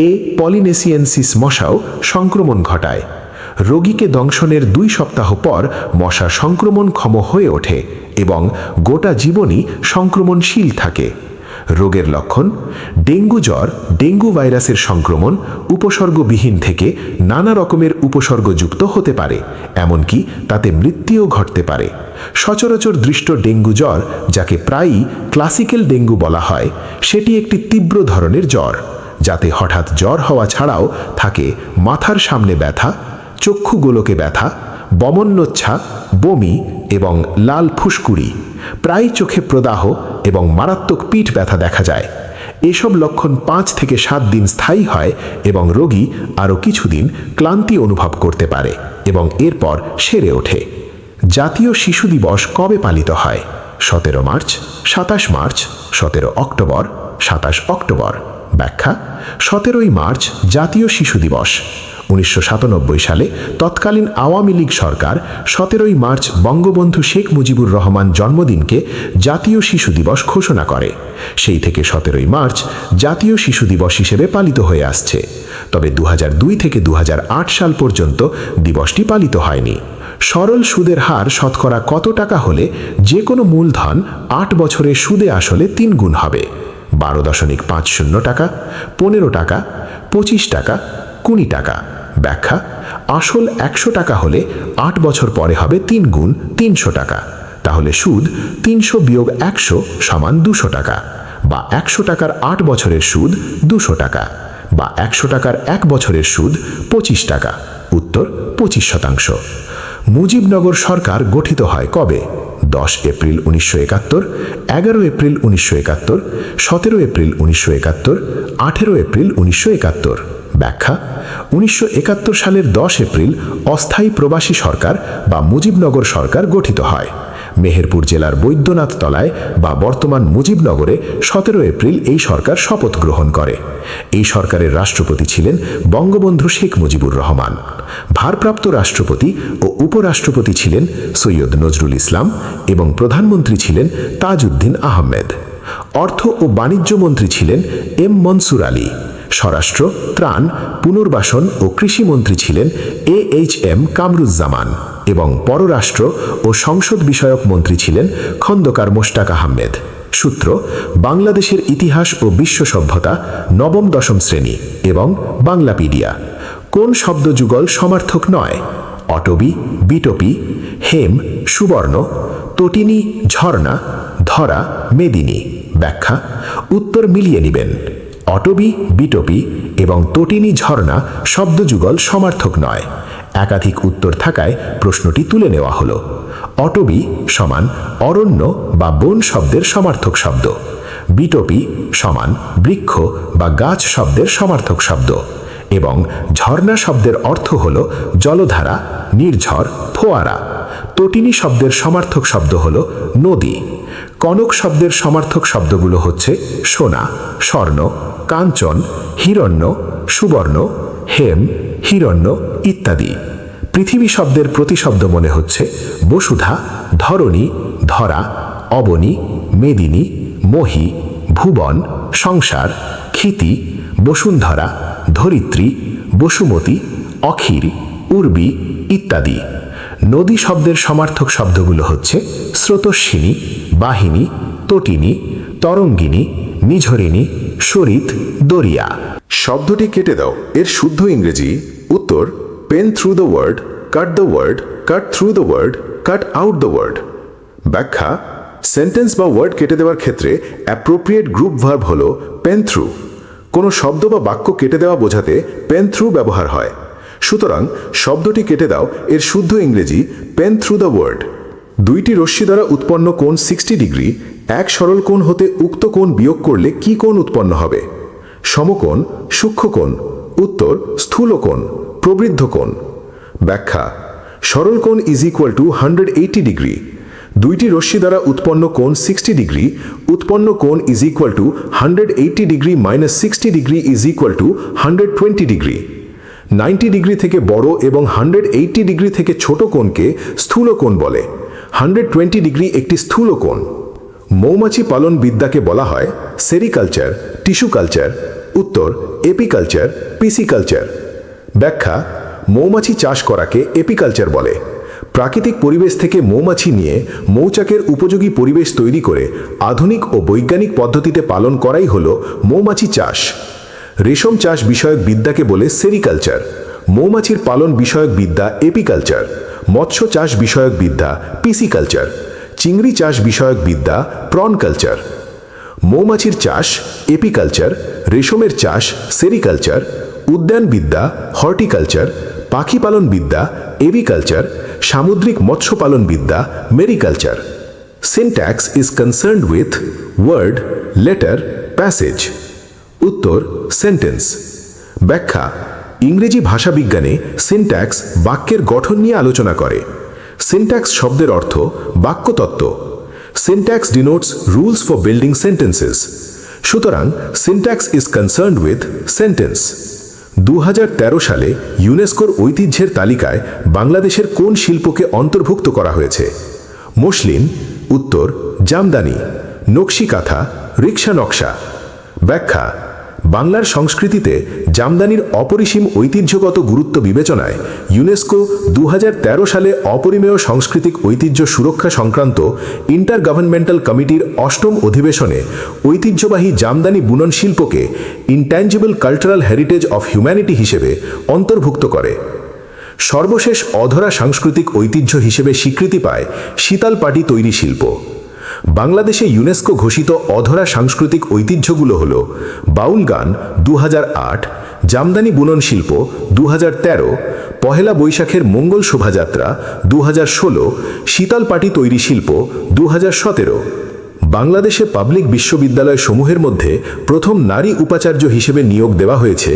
এ পলিনেসিয়েন্সিস মশাও সংক্রমণ ঘটায়। রোগীকে দংশনের 2 সপ্তাহ পর মশা সংক্রমণক্ষম হয়ে ওঠে এবং গোটা জীবনই সংক্রমণশীল থাকে। রোগের লক্ষণ: ডেঙ্গু জ্বর ডেঙ্গু ভাইরাসের সংক্রমণ উপসর্গবিহীন থেকে নানা রকমের উপসর্গযুক্ত হতে পারে, এমনকি তাতে মৃত্যুও ঘটতে পারে। সচরাচর দৃষ্ট ডেঙ্গু জ্বর, যাকে প্রায়ই ক্লাসিক্যাল ডেঙ্গু বলা হয়, সেটি একটি তীব্র ধরনের জ্বর, যাতে হঠাৎ জ্বর হওয়া ছাড়াও থাকে মাথার সামনে ব্যথা, চক্ষু গোলকে ব্যথা, বমনোচ্ছা, বমি এবং লাল ফুসকুড়ি, প্রায় চোখে প্রদাহ এবং মারাত্মক পিঠ ব্যথা দেখা যায়। এসব লক্ষণ 5 থেকে 7 দিন স্থায়ী হয় এবং রোগী আরও কিছুদিন ক্লান্তি অনুভব করতে পারে এবং এরপর সেরে ওঠে। জাতীয় শিশু দিবস কবে পালিত হয়? 17 মার্চ, 27 মার্চ, 17 অক্টোবর, 27 অক্টোবর। ব্যাখ্যা: 17ই মার্চ জাতীয় শিশু দিবস। 1997 সালে তৎকালীন আওয়ামী লীগ সরকার 17ই মার্চ বঙ্গবন্ধু শেখ মুজিবুর রহমান জন্মদিনকে জাতীয় শিশু দিবস ঘোষণা করে। সেই থেকে 17ই মার্চ জাতীয় শিশু দিবস হিসেবে পালিত হয়ে আসছে। তবে 2002 থেকে 2008 সাল পর্যন্ত দিবসটি পালিত হয়নি। সরল সুদের হার শতকরা কত টাকা হলে যে কোনো মূলধন 8 বছরে সুদে আসলে 3 গুণ হবে? 12.50 টাকা, 15 টাকা, 25 টাকা, 20 টাকা। ব্যাখ্যা: আসল 100 টাকা হলে 8 বছর পরে হবে 3 গুণ 300 টাকা। তাহলে সুদ 300 বিয়োগ 100 সমান 200 টাকা, বা 100 টাকার 8 বছরের সুদ 200 টাকা, বা 100 টাকার 1 বছরের সুদ 25 টাকা। উত্তর 25%। মুজিবনগর সরকার গঠিত হয় কবে? 10 এপ্রিল 1971, 11 এপ্রিল 1971, 17 এপ্রিল 1971, 18 এপ্রিল 1971। ব্যাখ্যা: 1971 সালের 10 এপ্রিল অস্থায়ী প্রবাসী সরকার বা মুজিবনগর সরকার গঠিত হয়। মেহেরপুর জেলার বৈদ্যনাথ তলায় বা বর্তমান মুজিবনগরে 17 এপ্রিল এই সরকার শপথ গ্রহণ করে। এই সরকারের রাষ্ট্রপতি ছিলেন বঙ্গবন্ধু শেখ মুজিবুর রহমান। ভারপ্রাপ্ত রাষ্ট্রপতি ও উপরাষ্ট্রপতি ছিলেন সৈয়দ নজরুল ইসলাম এবং প্রধানমন্ত্রী ছিলেন তাজউদ্দিন আহমেদ। অর্থ ও বাণিজ্য মন্ত্রী ছিলেন এম মনসুর আলী। স্বরাষ্ট্র, ত্রাণ, পুনর্বাসন ও কৃষিমন্ত্রী ছিলেন AHM কামরুজ্জামান এবং পররাষ্ট্র ও সংসদ বিষয়ক মন্ত্রী ছিলেন খন্দকার মোশতাক আহমেদ। সূত্র: বাংলাদেশের ইতিহাস ও বিশ্ব সভ্যতা, নবম-দশম শ্রেণী এবং বাংলাপিডিয়া। কোন শব্দযুগল সমার্থক নয়? অটবি, বিটপি, হেম, সুবর্ণ, তটিনী, ঝর্ণা, ধরা, মেদিনী। ব্যাখ্যা: উত্তর মিলিয়ে নেবেন। অটবি, বিটপি এবং তটিনী, ঝর্ণা শব্দযুগল সমার্থক নয়। একাধিক উত্তর থাকায় প্রশ্নটি তুলে নেওয়া হলো। অটবি সমান অরণ্য বা বন শব্দের সমার্থক শব্দ। বিটপি সমান বৃক্ষ বা গাছ শব্দের সমার্থক শব্দ এবং ঝর্ণা শব্দের অর্থ হল জলধারা, নির্ঝর, ফোয়ারা। তটিনী শব্দের সমার্থক শব্দ হল নদী। কনক শব্দের সমার্থক শব্দগুলো হচ্ছে সোনা, স্বর্ণ, কাঞ্চন, হিরণ্য, সুবর্ণ, হেম, হিরণ্য ইত্যাদি। পৃথিবী শব্দের প্রতিশব্দ মনে হচ্ছে বসুধা, ধরণী, ধরা, অবনী, মেদিনী, মহী, ভুবন, সংসার, ক্ষিতি, বসুন্ধরা, ধরিত্রী, বসুমতী, অখির, উর্বী ইত্যাদি। নদী শব্দের সমার্থক শব্দগুলো হচ্ছে স্রোতস্বিনী, বাহিনী, তটিনী, তরঙ্গিনী, নিঝরিণী, সরিত, দরিয়া। শব্দটি কেটে দাও এর শুদ্ধ ইংরেজি। উত্তর: pen through the word, cut the word, cut through the word, cut out the word. ব্যাখ্যা: সেন্টেন্স বা ওয়ার্ড কেটে দেওয়ার ক্ষেত্রে অ্যাপ্রোপ্রিয়েট গ্রুপ ভার্ব হল পেন থ্রু। কোনো শব্দ বা বাক্য কেটে দেওয়া বোঝাতে পেন থ্রু ব্যবহার হয়। সুতরাং শব্দটি কেটে দাও এর শুদ্ধ ইংরেজি পেন থ্রু দ্য ওয়ার্ড। দুইটি রশ্মি দ্বারা উৎপন্ন কোণ 60 ডিগ্রি। এক সরল কোণ হতে উক্ত কোণ বিয়োগ করলে কি কোণ উৎপন্ন হবে? সমকোণ, সূক্ষ্মকোণ। উত্তর: স্থূলকোণ, প্রবৃদ্ধ কোণ। ব্যাখ্যা: সরল কোণ ইজ ইকুয়াল টু 180 ডিগ্রি। দুইটি রশ্মি দ্বারা উৎপন্ন কোণ 60 ডিগ্রি। উৎপন্ন কোণ is equal two 180 degree minus 60 degree is equal two 120 degree. 90 degree থেকে বড় এবং 180 ডিগ্রি থেকে ছোট কোণকে স্থূল কোণ বলে। 120 ডিগ্রি একটি স্থূল কোণ। মৌমাছি পালন বিদ্যাকে বলা হয় সেরিকালচার, টিস্যু কালচার? উত্তর এপিকালচার, পিসিকালচার। ব্যাখ্যা: মৌমাছি চাষ করাকে এপিকালচার বলে। প্রাকৃতিক পরিবেশ থেকে মৌমাছি নিয়ে মৌচাকের উপযোগী পরিবেশ তৈরি করে আধুনিক ও বৈজ্ঞানিক পদ্ধতিতে পালন করাই হল মৌমাছি চাষ। রেশম চাষ বিষয়ক বিদ্যাকে বলে সেরিকালচার। মৌমাছির পালন বিষয়ক বিদ্যা এপিকালচার। মৎস্য চাষ বিষয়ক বিদ্যা পিসিকালচার। চিংড়ি চাষ বিষয়ক বিদ্যা প্রন কালচার। মৌমাছির চাষ এপিকালচার, রেশমের চাষ সেরিকালচার, উদ্যানবিদ্যা হর্টিকালচার, পাখি পালন বিদ্যা এভিকালচার, সামুদ্রিক মৎস্য পালন বিদ্যা mariculture. Syntax is concerned with word, letter, passage. উত্তর সেন্টেন্স। ব্যাখ্যা: ইংরেজি ভাষাবিজ্ঞানে সিনট্যাক্স বাক্যের গঠন নিয়ে আলোচনা করে। সিনট্যাক্স শব্দের অর্থ বাক্যতত্ত্ব। Syntax denotes rules for building sentences. সুতরাং syntax is concerned with sentence. 2013 সালে ইউনেস্কোর ঐতিহ্যের তালিকায় বাংলাদেশের কোন শিল্পকে অন্তর্ভুক্ত করা হয়েছে? মসলিন? উত্তর জামদানি। নকশি কাঁথা, রিক্সা নকশা। ব্যাখ্যা: বাংলার সংস্কৃতিতে জামদানির অপরিসীম ঐতিহ্যগত গুরুত্ব বিবেচনায় ইউনেস্কো 2013 সালে অপরিমেয় সাংস্কৃতিক ঐতিহ্য সুরক্ষা সংক্রান্ত ইন্টারগভর্নমেন্টাল কমিটির 8ম অধিবেশনে ঐতিহ্যবাহী জামদানি বুনন শিল্পকে intangible cultural heritage of humanity হিসেবে অন্তর্ভুক্ত করে। সর্বশেষ অধরা সাংস্কৃতিক ঐতিহ্য হিসেবে স্বীকৃতি পায় শীতলপাটি তৈরি শিল্প। বাংলাদেশে ইউনেস্কো ঘোষিত অধরা সাংস্কৃতিক ঐতিহ্যগুলো হল বাউল গান 2008, জামদানি বুনন শিল্প 2013, পহেলা বৈশাখের মঙ্গল শোভাযাত্রা 2016, শীতলপাটি তৈরি শিল্প 2017। বাংলাদেশে পাবলিক বিশ্ববিদ্যালয় সমূহের মধ্যে প্রথম নারী উপাচার্য হিসেবে নিয়োগ দেওয়া হয়েছে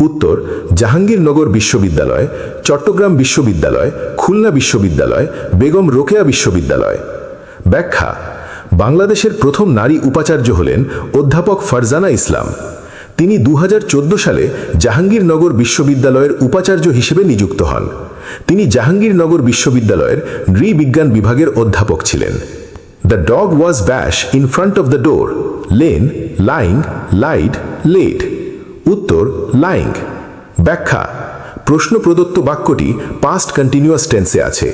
উত্তর জাহাঙ্গীরনগর বিশ্ববিদ্যালয়, চট্টগ্রাম বিশ্ববিদ্যালয়, খুলনা বিশ্ববিদ্যালয়, বেগম রোকেয়া বিশ্ববিদ্যালয়। ব্যাখ্যা: বাংলাদেশের প্রথম নারী উপাচার্য হলেন অধ্যাপক ফারজানা ইসলাম। তিনি 2014 সালে জাহাঙ্গীরনগর বিশ্ববিদ্যালয়ের উপাচার্য হিসেবে নিযুক্ত হন। তিনি জাহাঙ্গীরনগর বিশ্ববিদ্যালয়ের নৃবিজ্ঞান বিভাগের অধ্যাপক ছিলেন। The dog was bash in front of the door, lain, lying, lied, laid. উত্তর লাইং। ব্যাখ্যা: প্রশ্ন প্রদত্ত বাক্যটি পাস্ট কন্টিনিউয়াস টেন্সে আছে।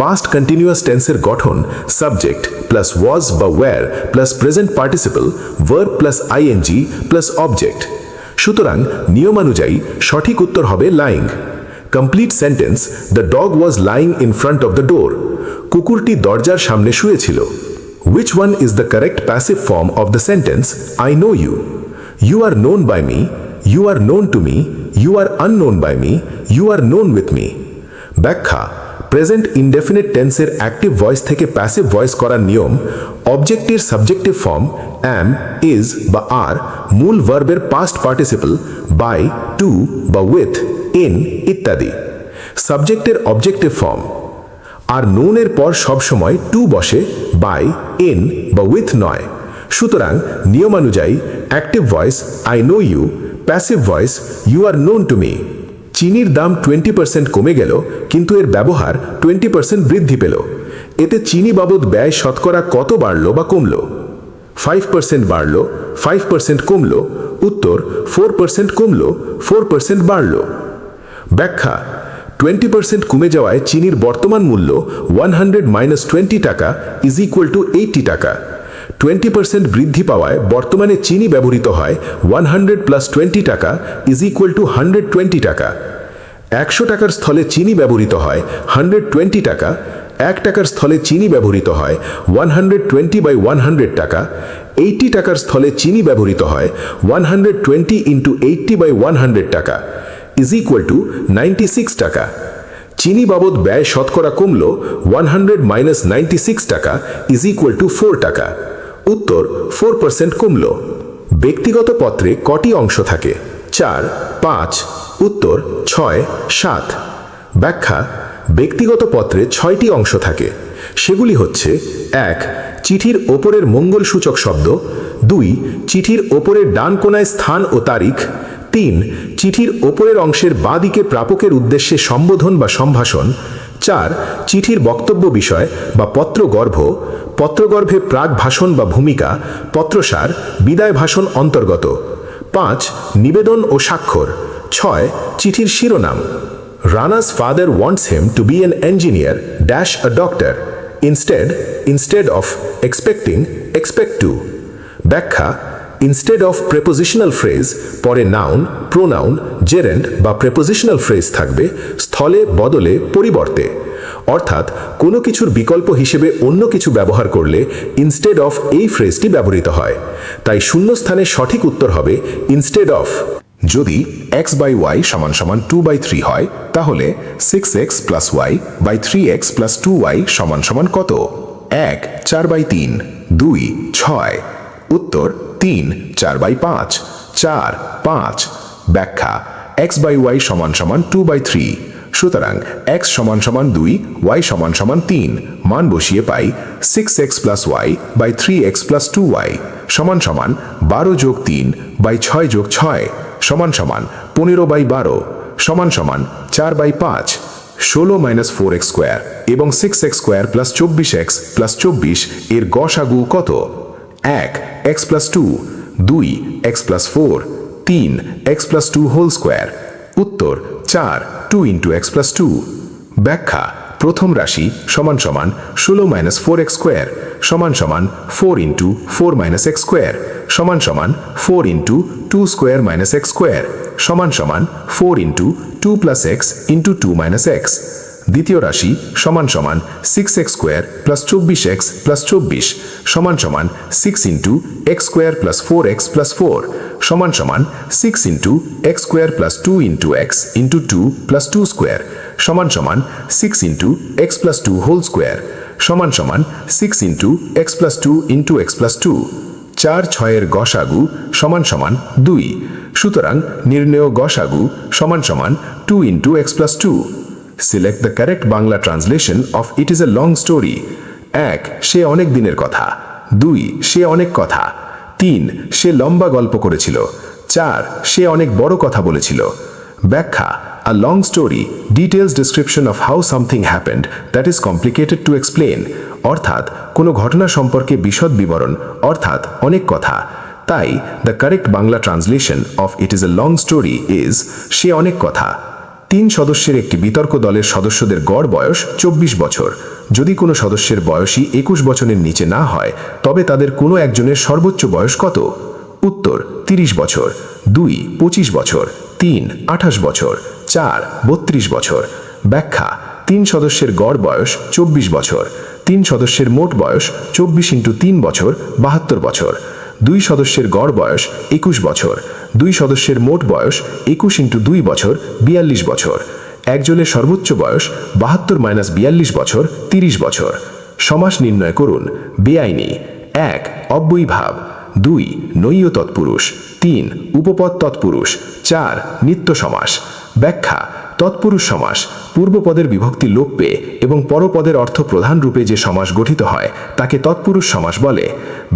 পাস্ট কন্টিনিউয়াস টেন্সের গঠন সাবজেক্ট প্লাস ওয়াজ বা were plus present participle verb plus ING plus object. সুতরাং নিয়মানুযায়ী সঠিক উত্তর হবে lying. Complete sentence: the dog was lying in front of the door. কুকুরটি দরজার সামনে শুয়েছিল। Which one is the correct passive form of the sentence I know you? You are known by me, you are known to me, you are unknown by me, you are known with me। ব্যাখ্যা: present indefinite টেন্সের active voice থেকে passive voice করার নিয়ম অবজেক্টের subjective form am, is বা আর, মূল ভার্বের past participle by, two বা উইথ, ইন ইত্যাদি। সাবজেক্টের অবজেক্টিভ ফর্ম। আর নোনের পর সবসময় টু বসে, বাই, ইন বা উইথ নয়। সুতরাং নিয়মানুযায়ী active voice I know you, passive voice you are known to me. চিনির দাম 20% কমে গেল, কিন্তু এর ব্যবহার 20% বৃদ্ধি পেল। এতে চিনি বাবদ ব্যয় শতকরা কত বাড়ল বা কমল? 5% বাড়ল, 5% কমল। উত্তর 4% কমল, 4% বাড়ল। ব্যাখ্যা: 20% কমে যাওয়ায় চিনির বর্তমান মূল্য 100 - 20 টাকা ইজ ইকুয়াল টু 80 টাকা। 20% বৃদ্ধি পাওয়ায় বর্তমানে চিনি ব্যবহৃত হয় 100 + 20 টাকা ইজ ইকুয়াল টু 120 টাকা। 100 টাকার স্থলে চিনি ব্যবহৃত হয় 120 টাকা। 1 টাকার স্থলে চিনি ব্যবহৃত হয় 120/100 টাকা। 80 টাকার স্থলে চিনি ব্যবহৃত হয় 120 × 80/100 টাকা ইজ ইকুয়াল টু 96 টাকা। চিনি বাবদ ব্যয় শতকরা কমল 100 - 96 টাকা ইজ ইকুয়াল টু 4 টাকা। উত্তর 4% কমল। ব্যক্তিগত পত্রে কটি অংশ থাকে? 4, 5। উত্তর 6, 7। ব্যাখ্যা: ব্যক্তিগত পত্রে 6টি অংশ থাকে। সেগুলি হচ্ছে 1. চিঠির ওপরের মঙ্গলসূচক শব্দ। 2. চিঠির ওপরের ডান কোণায় স্থান ও তারিখ। 3. চিঠির ওপরের অংশের বাঁ দিকে প্রাপকের উদ্দেশ্যে সম্বোধন বা সম্ভাষণ। 4 চিঠির বক্তব্য বিষয় বা পত্রগর্ভ, পত্রগর্ভে প্রাক ভাষণ বা ভূমিকা, পত্রসার, বিদায় ভাষণ অন্তর্গত। 5 নিবেদন ও স্বাক্ষর। 6 চিঠির শিরোনাম। Rana's father wants him to be an engineer - a doctor. Instead of expecting, expect to. ব্যাখ্যা: ইনস্টেড অফ প্রেপোজিশনাল ফ্রেজ পরে নাউন, প্রোনাউন, জেরেন্ড বা প্রেপোজিশনাল ফ্রেজ থাকবে স্থলে, বদলে, পরিবর্তে। অর্থাৎ কোনো কিছুর বিকল্প হিসেবে অন্য কিছু ব্যবহার করলে ইনস্টেড অফ এই ফ্রেজটি ব্যবহৃত হয়। তাই শূন্যস্থানে সঠিক উত্তর হবে ইনস্টেড অফ। যদি x/y = 2/3 হয় তাহলে 6x + y / 3x + 2y = কত? 1 4/3, 2 6। উত্তর 3 4/5, 4 5। ব্যাখ্যা: x/y = 2/3। সুতরাং x = 2, y = 3। মান বসিয়ে পাই 6x + y / 3x + 2y = 12 + 3 / 6 + 6 = 15/12 = 4/5। 16 - 4x² এবং 6x² + 24x + 24 এর গসাগু কত? 1 x + 2, 2 x + 4, 3 x + 2 whole square. উত্তর 4 2 × x + 2। ব্যাখ্যা: প্রথম রাশি = 16 - 4x² = 4 × 4 - x² = 4 × 2² - x² = 4 × 2 + x × 2 - x। দ্বিতীয় রাশি = 6x² + 24x + 24 = 6 × x² + 4x + 4 = 6 × x² + 2 × x × 2 + 2² = 6 × x + 2 whole square = 6 × x + 2 × x + 2। 4 6 এর গসাগু = 2। সুতরাং নির্ণেয় গসাগু = 2 × x + 2। Select the correct Bangla translation of It is a long story. 1 সে অনেক দিনের কথা, 2 সে অনেক কথা, 3 সে লম্বা গল্প করেছিল, 4 সে অনেক বড় কথা বলেছিল। ব্যাখ্যা: A long story details description of how something happened that is complicated to explain. অর্থাৎ কোনো ঘটনা সম্পর্কে বিশদ বিবরণ, অর্থাৎ অনেক কথা। তাই the correct Bangla translation of It is a long story is সে অনেক কথা। 3 সদস্যের একটি বিতর্ক দলের সদস্যদের গড় বয়স 24 বছর। যদি কোনো সদস্যের বয়সই 21 বছরের নিচে না হয় তবে তাদের কোনো একজনের সর্বোচ্চ বয়স কত? উত্তর 30 বছর, 2 25 বছর, 3 28 বছর, 4 32 বছর। ব্যাখ্যা: 3 সদস্যের গড় বয়স 24 বছর। 3 সদস্যের মোট বয়স 24 × 3 বছর 72 বছর। 2 সদস্যের গড় বয়স 21 বছর। 2 সদস্যের মোট বয়স 21 × 2 বছর 42 বছর। একজনের সর্বোচ্চ বয়স 72 - 42 বছর 30 বছর। সমাস নির্ণয় করুন। বেআইনি। 1 অব্যয়ীভাব, 2 নৈয় তৎপুরুষ, 3 উপপদ তৎপুরুষ, 4 নিত্য সমাস। ব্যাখ্যা: তৎপুরুষ সমাস পূর্বপদের বিভক্তি লোপ পেয়ে এবং পরপদের অর্থ প্রধান রূপে যে সমাস গঠিত হয় তাকে তৎপুরুষ সমাস বলে।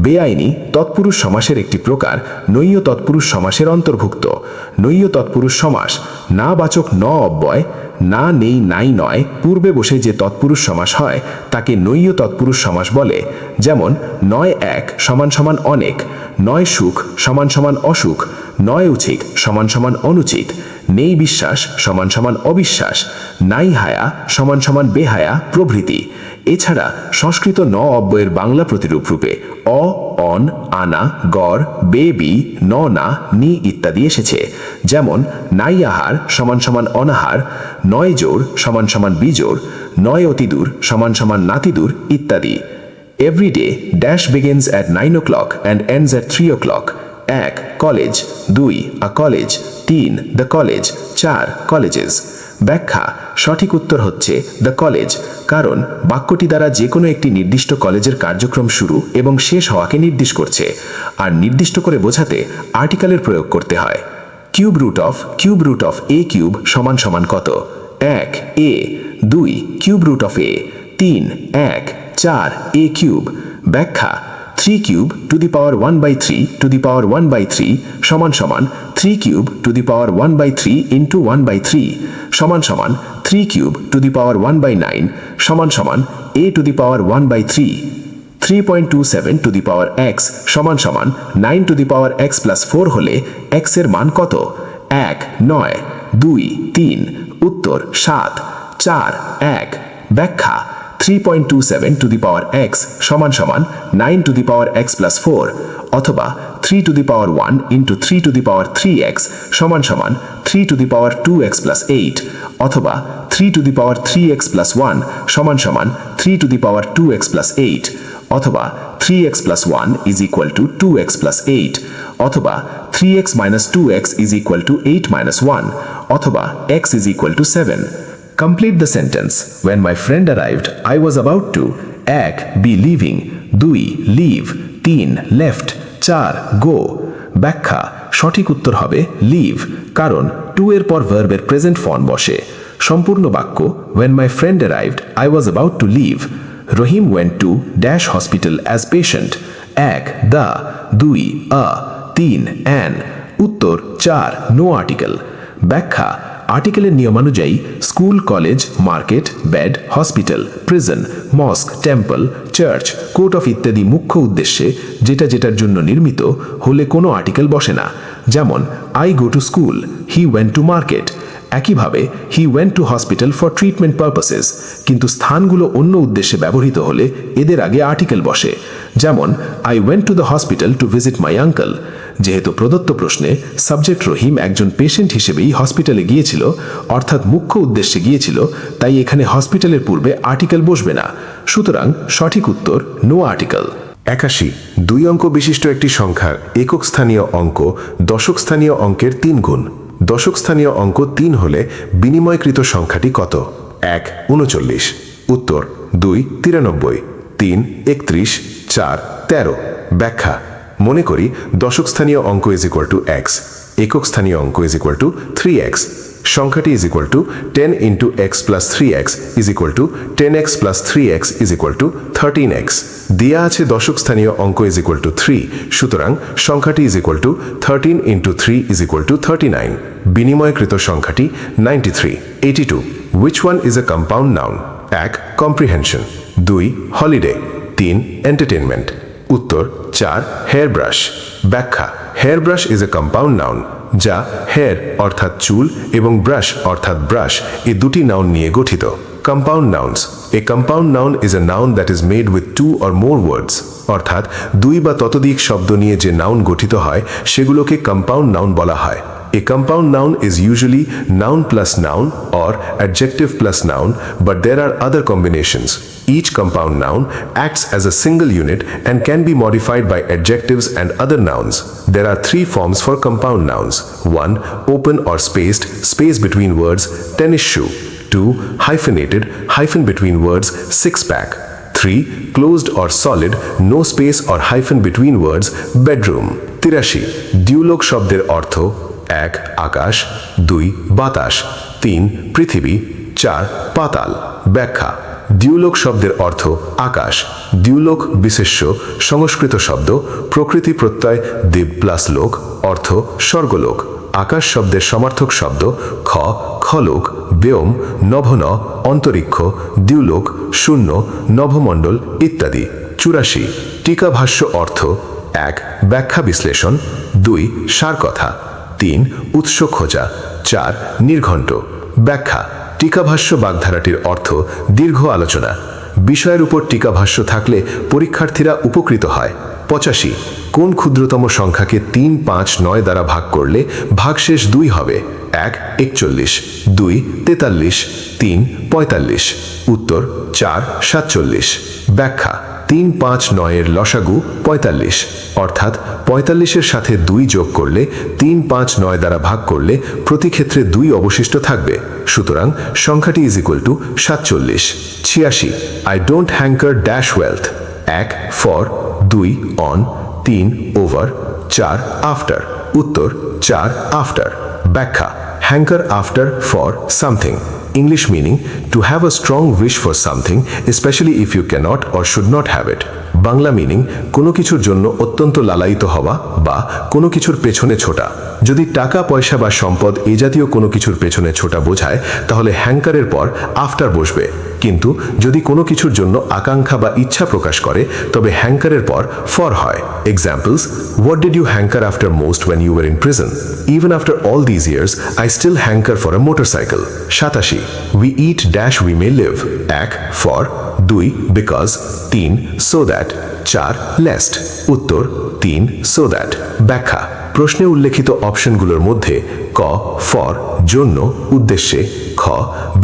বেআইনি তৎপুরুষ সমাসের একটি প্রকার নৈয় তৎপুরুষ সমাসের অন্তর্ভুক্ত। নৈয় তৎপুরুষ সমাস না বাচক ন অব্যয়, না নেই নাই নয় পূর্বে বসে যে তৎপুরুষ সমাস হয় তাকে নৈয় তৎপুরুষ সমাস বলে। যেমন নয় এক = অনেক, নয় সুখ = অসুখ, নয় উচিত = অনুচিত, নেই বিশ্বাস = অবিশ্বাস, নাই হায়া = বেহায়া প্রভৃতি। এছাড়া সংস্কৃত ন অব্যয়ের বাংলা প্রতিরূপ রূপে অ, অন, আনা, গড়, বে, বি, ন, না, নি ইত্যাদি এসেছে। যেমন নাই আহার = অনাহার, নয় জোর = বিজোড়, নয় অতিদূর = নাতিদূর ইত্যাদি। Every day dash begins at 9 o'clock and ends at 3 o'clock. 1 college, 2 a college, 3 the college, 4 colleges। ব্যাখ্যা: সঠিক উত্তর হচ্ছে দ্য কলেজ, কারণ বাক্যটি দ্বারা যে কোনো একটি নির্দিষ্ট কলেজের কার্যক্রম শুরু এবং শেষ হওয়াকে নির্দেশ করছে। আর নির্দিষ্ট করে বোঝাতে আর্টিকেলের প্রয়োগ করতে হয়। Cube root of a cube = কত? 1 a, 2 cube root of a, 3 1 4 a cube. ব্যাখ্যা: 3 cube to the power 1/3 to the power 1/3 = 3 cube to the power 1/3 × 1/3 = 3 cube to the power 1/9 সমান সমান a to the power 1/3, 3.27 to the power x সমান সমান 9 to the power x plus 4 হলে x এর মান কত? 1, 9, 2, 3, উত্তর 7, 4, 1। ব্যাখ্যা 3.27 টু দি পাওয়ার x সমান সমান 9 to the power x plus 4 অথবা 3 two the power 1 into 3 two the power 3x সমান সমান 3 two the power 2x plus 8 অথবা 3 two the power 3x plus 1 সমান সমান 3 two the power 2x plus 8 অথবা 3x plus 1 is equal two 2x plus 8 অথবা 3x minus 2x is equal two 8 minus 1 অথবা x is equal two 7। Complete the sentence. When my friend arrived, I was about to 1. Be leaving 2. Leave 3. Left 4. Go। ব্যাখ্যা সঠিক উত্তর হবে leave, কারণ two এর পর ভার্বের প্রেজেন্ট ফর্ম বসে। সম্পূর্ণ বাক্য When my friend arrived, I was about to leave. Rahim went to dash hospital as patient. 1. The 2. A 3. An। উত্তর 4. No article. ব্যাখ্যা আর্টিকেলের নিয়মানুযায়ী school, college, market, bed, hospital, prison, mosque, temple, church, court of ইত্যাদি মুখ্য উদ্দেশ্যে যেটার জন্য নির্মিত হলে কোনো আর্টিকেল বসে না। যেমন I go to school, he went to market. একইভাবে he went to hospital for treatment purposes, কিন্তু স্থানগুলো অন্য উদ্দেশ্যে ব্যবহৃত হলে এদের আগে আর্টিকেল বসে। যেমন I went to the hospital to visit my uncle. যেহেতু প্রদত্ত প্রশ্নে সাবজেক্ট রহিম একজন পেশেন্ট হিসেবেই হসপিটালে গিয়েছিল, অর্থাৎ মুখ্য উদ্দেশ্যে গিয়েছিল, তাই এখানে হসপিটালের পূর্বে আর্টিকেল বসবে না। সুতরাং সঠিক উত্তর নো আর্টিকেল। 81 2 অঙ্ক বিশিষ্ট একটি সংখ্যার একক স্থানীয় অঙ্ক দশক স্থানীয় অঙ্কের 3 গুণ। দশক স্থানীয় অঙ্ক 3 হলে বিনিময়কৃত সংখ্যাটি কত? 1 39, উত্তর 2 93, 3 31, 4 13। ব্যাখ্যা মনে করি দশক স্থানীয় অঙ্ক ইজ ইকুয়াল টু x, একক স্থানীয় অঙ্ক ইজ ইকুয়াল টু 3x, সংখ্যাটি is equal two 10 into x plus 3x is equal two 10x plus 3x is equal two 13x। দেয়া আছে দশক স্থানীয় অঙ্ক ইজ ইকুয়াল টু 3, সুতরাং সংখ্যাটি is equal two 13 into 3 is equal two 39। বিনিময়কৃত সংখ্যাটি 93। 82 Which one is a compound noun? 1 comprehension, 2 holiday, 3 entertainment। উত্তর 4 hair brush. ব্যাখ্যা hair brush is a compound noun, যা হেয়ার অর্থাৎ চুল এবং ব্রাশ অর্থাৎ ব্রাশ এই দুটি নাউন নিয়ে গঠিত। Compound nouns a compound noun is a noun that is made with 2 or more words, অর্থাৎ 2 বা ততোধিক শব্দ নিয়ে যে নাউন গঠিত হয় সেগুলোকে কম্পাউন্ড নাউন বলা হয়। A compound noun is usually noun plus noun or adjective plus noun, but there are other combinations. Each compound noun acts as a single unit and can be modified by adjectives and other nouns. There are 3 forms for compound nouns. 1 open or spaced, space between words, tennis shoe. 2 hyphenated, hyphen between words, six-pack. 3 closed or solid, no space or hyphen between words, bedroom। 83 দ্যুলোক শব্দের অর্থ 1 আকাশ, 2 বাতাস, 3 পৃথিবী, 4 পাতাল। ব্যাখ্যা দ্যুলোক শব্দের অর্থ আকাশ। দ্যুলোক বিশেষ্য সংস্কৃত শব্দ, প্রকৃতি প্রত্যয় দেব প্লাস লোক, অর্থ স্বর্গলোক। আকাশ শব্দের সমার্থক শব্দ খ খলোক, ব্যোম, নভন, অন্তরিক্ষ, দ্যুলোক, শূন্য, নভমণ্ডল ইত্যাদি। 84 টিকাভাষ্য অর্থ 1 ব্যাখ্যা বিশ্লেষণ, 2 সারকথা, 3 উৎস খোঁজা, 4 নির্ঘণ্ট। ব্যাখ্যা টিকাভাষ্য বাগধারাটির অর্থ দীর্ঘ আলোচনা। বিষয়ের উপর টিকাভাষ্য থাকলে পরীক্ষার্থীরা উপকৃত হয়। 85 কোন ক্ষুদ্রতম সংখ্যাকে 3, 5, 9 দ্বারা ভাগ করলে ভাগশেষ 2 হবে? 1 41, 2 43, 3 45। উত্তর 4 47। ব্যাখ্যা 3, 5, 9 এর লসাগু 45, অর্থাৎ 45-এর সাথে 2 যোগ করলে 3, 5, 9 দ্বারা ভাগ করলে প্রতি ক্ষেত্রে 2 অবশিষ্ট থাকবে, সুতরাং সংখ্যাটি is equal two 47। 86 I don't hanker dash wealth. 1 for, 2 on, 3 over, 4 after. উত্তর 4 আফটার। ব্যাখ্যা hanker after for something. English meaning to have a strong wish for something, especially if you cannot or should not have it. Bangla meaning কোনো কিছুর জন্য অত্যন্ত লালায়িত হওয়া বা কোনো কিছুর পেছনে ছোটা। যদি টাকা পয়সা বা সম্পদ এই জাতীয় কোনো কিছুর পেছনে ছোটা বোঝায় তাহলে হ্যাঙ্কারের পর আফটার বসবে, কিন্তু যদি কোনো কিছুর জন্য আকাঙ্ক্ষা বা ইচ্ছা প্রকাশ করে তবে হ্যাঙ্কারের পর ফর হয়। Examples: what did you hanker after most when you were in prison? Even after all these years, I still hanker for a motorcycle. 87. We eat dash we may live. 1 for, 2 because, 3 so that, 4 lest. উত্তর 3 so that. ব্যাখ্যা: প্রশ্নে উল্লেখিত অপশনগুলোর মধ্যে ক for জন্য উদ্দেশ্যে, খ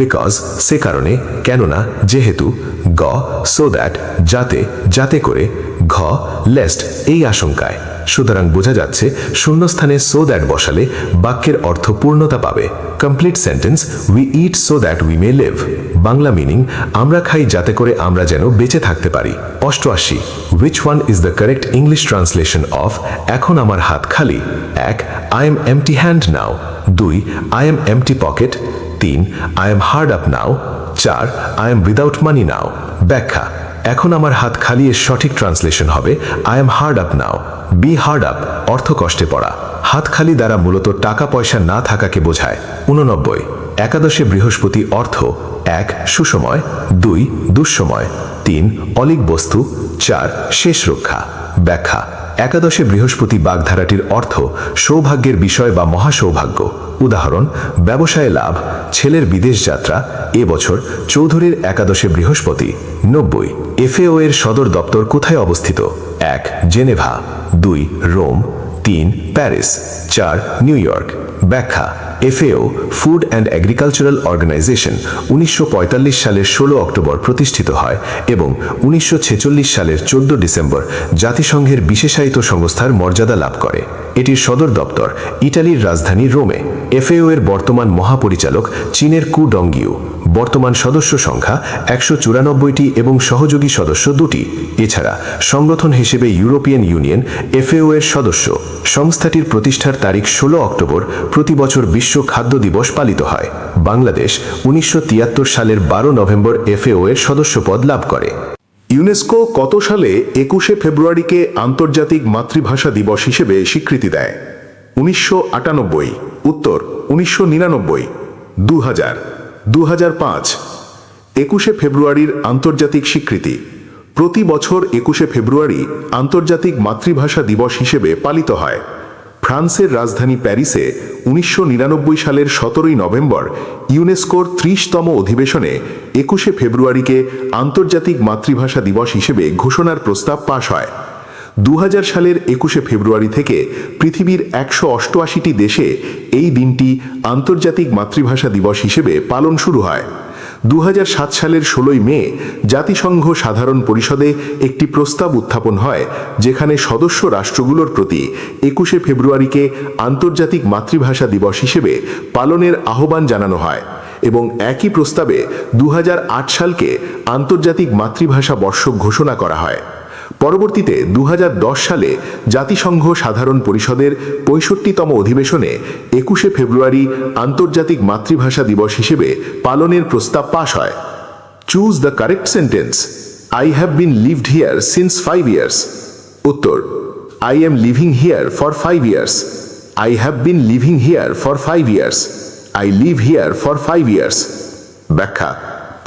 because সে কারণে কেননা যেহেতু, গ সো দ্যাট যাতে যাতে করে, ঘ লেস্ট এই আশঙ্কায়। সুতরাং বোঝা যাচ্ছে শূন্যস্থানে সো দ্যাট বসালে বাক্যের অর্থ পূর্ণতা পাবে। Complete sentence: we eat so that we may live. Bangla meaning আমরা খাই যাতে করে আমরা যেন বেঁচে থাকতে পারি। 88. Which one is the correct English translation of এখন আমার হাত খালি? 1 I am empty hand now. 2 I am empty pocket. 3 I am hard up now. 4 I am without money now. ব্যাখ্যা: এখন আমার হাত খালি এর সঠিক ট্রান্সলেশন হবে I am hard up now. Be hard up অর্থ কষ্টে পড়া। হাত খালি দ্বারা মূলত টাকা পয়সা না থাকাকে বোঝায়। 89. একাদশে বৃহস্পতি অর্থ 1 সুসময়, 2 দুঃসময়, 3 অলিক বস্তু, 4 শেষ রক্ষা। ব্যাখ্যা: একাদশে বৃহস্পতি বাগধারাটির অর্থ সৌভাগ্যের বিষয় বা মহাসৌভাগ্য। উদাহরণ: ব্যবসায়ে লাভ, ছেলের বিদেশ যাত্রা, এবছর চৌধুরীর একাদশে বৃহস্পতি। 90. এফএও এর সদর দপ্তর কোথায় অবস্থিত? 1 Geneva, 2 Rome, 3 Paris, 4 New York. ব্যাখ্যা: FAO food and agricultural organization 1945 সালের 16 অক্টোবর প্রতিষ্ঠিত হয় এবং 1946 সালের 14 ডিসেম্বর জাতিসংঘের বিশেষায়িত সংস্থার মর্যাদা লাভ করে। এটির সদর দপ্তর ইটালির রাজধানী রোমে। এফএও এর বর্তমান মহাপরিচালক চীনের কু ডংগিউ। বর্তমান সদস্য সংখ্যা 194টি এবং সহযোগী সদস্য 2টি। এছাড়া সংগঠন হিসেবে ইউরোপিয়ান ইউনিয়ন এফএও এর সদস্য। সংস্থাটির প্রতিষ্ঠার তারিখ 16 অক্টোবর প্রতি বছর বিশ্ব খাদ্য দিবস পালিত হয়। বাংলাদেশ 1973 সালের 12 নভেম্বর এফএও এর সদস্যপদ লাভ করে। ইউনেস্কো কত সালে 21শে ফেব্রুয়ারিকে আন্তর্জাতিক মাতৃভাষা দিবস হিসেবে স্বীকৃতি দেয়? 1998। উত্তর 1999, 2000, 2005। 21শে ফেব্রুয়ারির আন্তর্জাতিক স্বীকৃতি। প্রতি বছর 21শে ফেব্রুয়ারি আন্তর্জাতিক মাতৃভাষা দিবস হিসেবে পালিত হয়। ফ্রান্সের রাজধানী প্যারিসে 1999 সালের 17 নভেম্বর ইউনেস্কোর 30তম অধিবেশনে 21শে ফেব্রুয়ারিকে আন্তর্জাতিক মাতৃভাষা দিবস হিসেবে ঘোষণার প্রস্তাব পাশ হয়। 2000 সালের 21শে ফেব্রুয়ারি থেকে পৃথিবীর 188টি দেশে এই দিনটি আন্তর্জাতিক মাতৃভাষা দিবস হিসেবে পালন শুরু হয়। 2007 সালের 16 মে জাতিসংঘ সাধারণ পরিষদে একটি প্রস্তাব উত্থাপন হয় যেখানে সদস্য রাষ্ট্রগুলোর প্রতি 21শে ফেব্রুয়ারিকে আন্তর্জাতিক মাতৃভাষা দিবস হিসেবে পালনের আহ্বান জানানো হয় এবং একই প্রস্তাবে 2008 সালকে আন্তর্জাতিক মাতৃভাষা বর্ষ ঘোষণা করা হয়। পরবর্তীতে 2010 সালে জাতিসংঘ সাধারণ পরিষদের 65তম অধিবেশনে 21শে ফেব্রুয়ারি আন্তর্জাতিক মাতৃভাষা দিবস হিসেবে পালনের প্রস্তাব পাশ হয়। Choose the correct sentence. I have been lived here since 5 years. উত্তর: I am living here for 5 years. I have been living here for 5 years. I live here for 5 years. ব্যাখ্যা: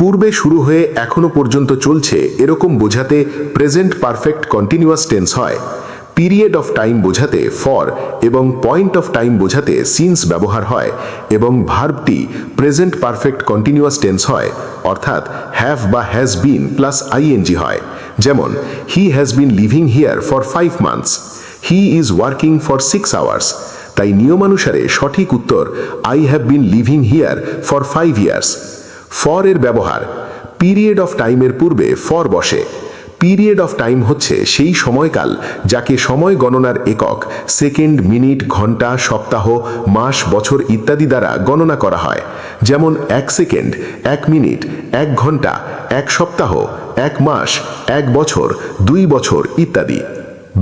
পূর্বে শুরু হয়ে এখনো পর্যন্ত চলছে এরকম বোঝাতে প্রেজেন্ট পারফেক্ট কন্টিনিউয়াস টেন্স হয়। পিরিয়ড অফ টাইম বোঝাতে ফর এবং পয়েন্ট অফ টাইম বোঝাতে সিন্স ব্যবহার হয় এবং ভার্বটি প্রেজেন্ট পারফেক্ট কন্টিনিউয়াস টেন্স হয়, অর্থাৎ হ্যাভ বা হ্যাজ বিন প্লাস আইএনজি হয়। যেমন he has been living here for 5 months. He is working for 6 hours. তাই নিয়মানুসারে সঠিক উত্তর I have been living here for 5 years. For এর ব্যবহার: পিরিয়ড অফ টাইমের পূর্বে ফর বসে। পিরিয়ড অফ টাইম হচ্ছে সেই সময়কাল যাকে সময় গণনার একক সেকেন্ড, মিনিট, ঘন্টা, সপ্তাহ, মাস, বছর ইত্যাদি দ্বারা গণনা করা হয়। যেমন 1 সেকেন্ড, 1 মিনিট, 1 ঘন্টা, 1 সপ্তাহ, 1 মাস, 1 বছর, 2 বছর ইত্যাদি।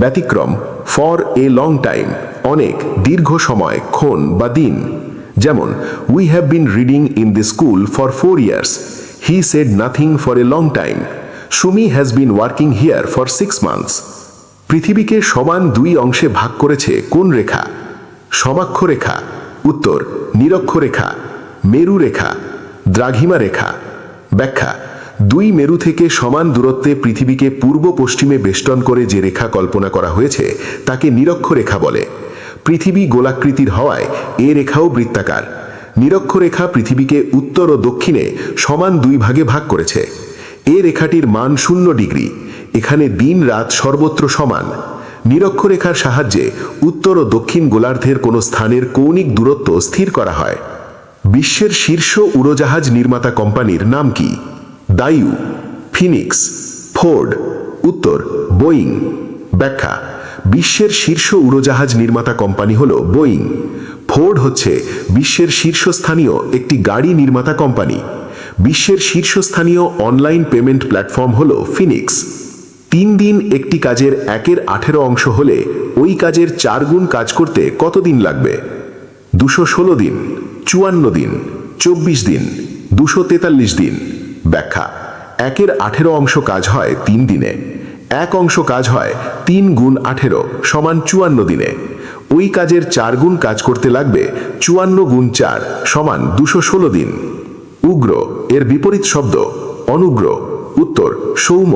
ব্যতিক্রম: ফর এ লং টাইম, অনেক, দীর্ঘ সময়, ক্ষণ বা দিন। যেমন we have been reading in the school for 4 years, he said nothing for a long time, Sumi has been working here for 6 months. পৃথিবীকে সমান 2 অংশে ভাগ করেছে কোন রেখা? সমাক্ষ রেখা। উত্তর নিরক্ষরেখা, মেরু রেখা, দ্রাঘিমা রেখা। ব্যাখ্যা: 2 মেরু থেকে সমান দূরত্বে পৃথিবীকে পূর্ব পশ্চিমে বেষ্টন করে যে রেখা কল্পনা করা হয়েছে তাকে নিরক্ষরেখা বলে। পৃথিবী গোলাকৃতির হওয়ায় এ রেখাও বৃত্তাকার। নিরক্ষরেখা পৃথিবীকে উত্তর ও দক্ষিণে সমান 2 ভাগে ভাগ করেছে। এ রেখাটির মান 0 ডিগ্রি। এখানে দিন রাত সর্বত্র সমান। নিরক্ষরেখার সাহায্যে উত্তর ও দক্ষিণ গোলার্ধের কোনো স্থানের কৌণিক দূরত্ব স্থির করা হয়। বিশ্বের শীর্ষ উড়োজাহাজ নির্মাতা কোম্পানির নাম কি? দাইউ, ফিনিক্স, ফোর্ড। উত্তর বোয়িং। ব্যাখ্যা: বিশ্বের শীর্ষ উড়োজাহাজ নির্মাতা কোম্পানি হল বোয়িং। ফোর্ড হচ্ছে বিশ্বের শীর্ষস্থানীয় একটি গাড়ি নির্মাতা কোম্পানি। বিশ্বের শীর্ষস্থানীয় অনলাইন পেমেন্ট প্ল্যাটফর্ম হল ফিনিক্স। 3 দিন একটি কাজের 1/18 অংশ হলে ওই কাজের 4 গুণ কাজ করতে কত দিন লাগবে? 216 দিন, 54 দিন, 24 দিন, 243 দিন। ব্যাখ্যা: 1/18 অংশ কাজ হয় 3 দিনে। 1 অংশ কাজ হয় 3 গুণ 18 সমান 54 দিনে। ওই কাজের 4 গুণ কাজ করতে লাগবে 54 গুণ 4 সমান 216 দিন। উগ্র এর বিপরীত শব্দ অনুগ্র। উত্তর সৌম্য,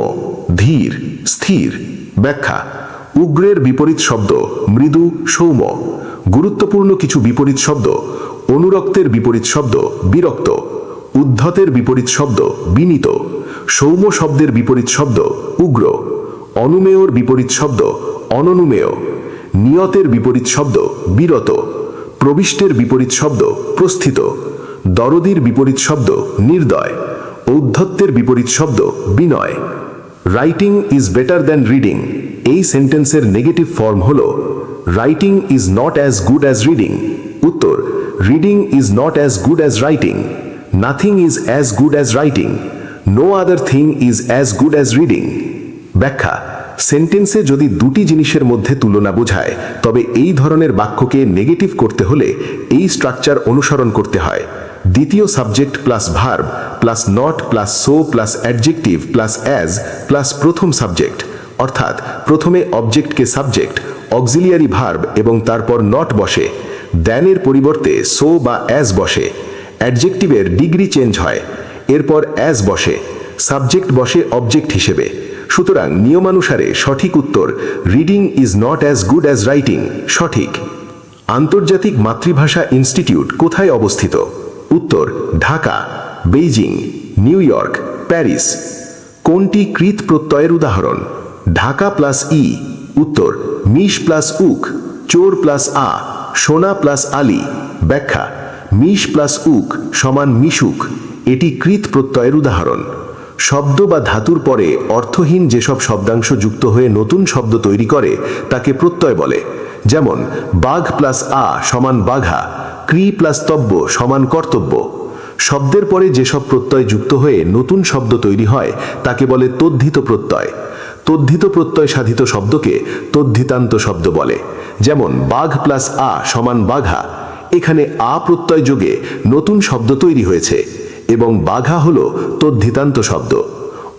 ধীর, স্থির। ব্যাখ্যা: উগ্রের বিপরীত শব্দ মৃদু, সৌম্য। গুরুত্বপূর্ণ কিছু বিপরীত শব্দ: অনুরক্তের বিপরীত শব্দ বিরক্ত, উদ্ধতের বিপরীত শব্দ বিনীত, সৌম্য শব্দের বিপরীত শব্দ উগ্র, অনুমেয়র বিপরীত শব্দ অননুমেয়, নিয়তের বিপরীত শব্দ বিরত, প্রবিষ্টের বিপরীত শব্দ প্রস্থিত, দরদির বিপরীত শব্দ নির্দয়, ঔদ্ধত্যের বিপরীত শব্দ বিনয়। Writing is better than reading এই সেন্টেন্সের নেগেটিভ ফর্ম হল writing is not as good as reading. উত্তর reading is not as good as writing, nothing is as good as writing, no other thing is as good as reading. ব্যাখ্যা: সেন্টেন্সে যদি 2টি জিনিসের মধ্যে তুলনা বোঝায় তবে এই ধরনের বাক্যকে নেগেটিভ করতে হলে এই স্ট্রাকচার অনুসরণ করতে হয়: দ্বিতীয় subject plus verb plus not plus so plus adjective plus as plus প্রথম সাবজেক্ট, অর্থাৎ প্রথমে অবজেক্টকে সাবজেক্ট, অক্সিলিয়ারি ভার্ব এবং তারপর নট বসে, দ্যানের পরিবর্তে সো বা অ্যাজ বসে, অ্যাডজেক্টিভের ডিগ্রি চেঞ্জ হয়, এরপর অ্যাজ বসে, সাবজেক্ট বসে অবজেক্ট হিসেবে। সুতরাং নিয়মানুসারে সঠিক উত্তর reading is not as good as writing সঠিক। আন্তর্জাতিক মাতৃভাষা ইনস্টিটিউট কোথায় অবস্থিত? উত্তর Dhaka, Beijing, new York, Paris. কোনটি কৃত প্রত্যয়ের উদাহরণ? Dhaka plus E. উত্তর মিশ প্লাস উক, চোর প্লাস আ, সোনা প্লাস আলী। ব্যাখ্যা: মিশ প্লাস উক সমান মিশুক, এটি কৃত প্রত্যয়ের উদাহরণ। শব্দ বা ধাতুর পরে অর্থহীন যেসব শব্দাংশ যুক্ত হয়ে নতুন শব্দ তৈরি করে তাকে প্রত্যয় বলে। যেমন বাঘ প্লাস আ সমান বাঘা, ক্রি প্লাস তব্য সমান কর্তব্য। শব্দের পরে যেসব প্রত্যয় যুক্ত হয়ে নতুন শব্দ তৈরি হয় তাকে বলে তদ্ধিত প্রত্যয়। তদ্ধিত প্রত্যয় সাধিত শব্দকে তদ্ধিতান্ত শব্দ বলে। যেমন বাঘ প্লাস আ সমান বাঘা, এখানে আ প্রত্যয় যোগে নতুন শব্দ তৈরি হয়েছে এবং বাঘা হল তদ্ধিতান্ত শব্দ।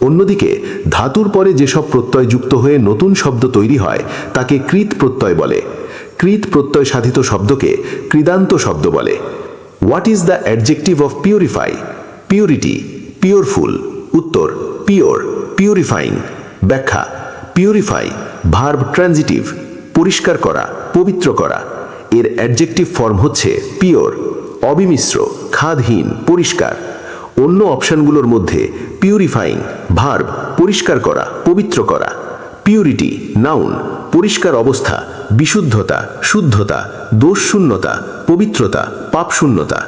অন্যদিকে ধাতুর পরে যেসব প্রত্যয় যুক্ত হয়ে নতুন শব্দ তৈরি হয় তাকে কৃত প্রত্যয় বলে। কৃত প্রত্যয় সাধিত শব্দকে কৃদান্ত শব্দ বলে। What is the adjective of purify? Purity, pureful. উত্তর পিওর, পিউরিফাইং। ব্যাখ্যা: পিউরিফাই ভার্ব ট্রানজিটিভ, পরিষ্কার করা, পবিত্র করা। এর অ্যাডজেক্টিভ ফর্ম হচ্ছে পিওর, অবিমিশ্র, খাদহীন, পরিষ্কার। অন্য অপশনগুলোর মধ্যে পিউরিফাইং ভার্ব পরিষ্কার করা, পবিত্র করা, পিউরিটি নাউন পরিষ্কার অবস্থা, বিশুদ্ধতা, শুদ্ধতা, দোষশূন্যতা, পবিত্রতা, পাপশূন্যতা।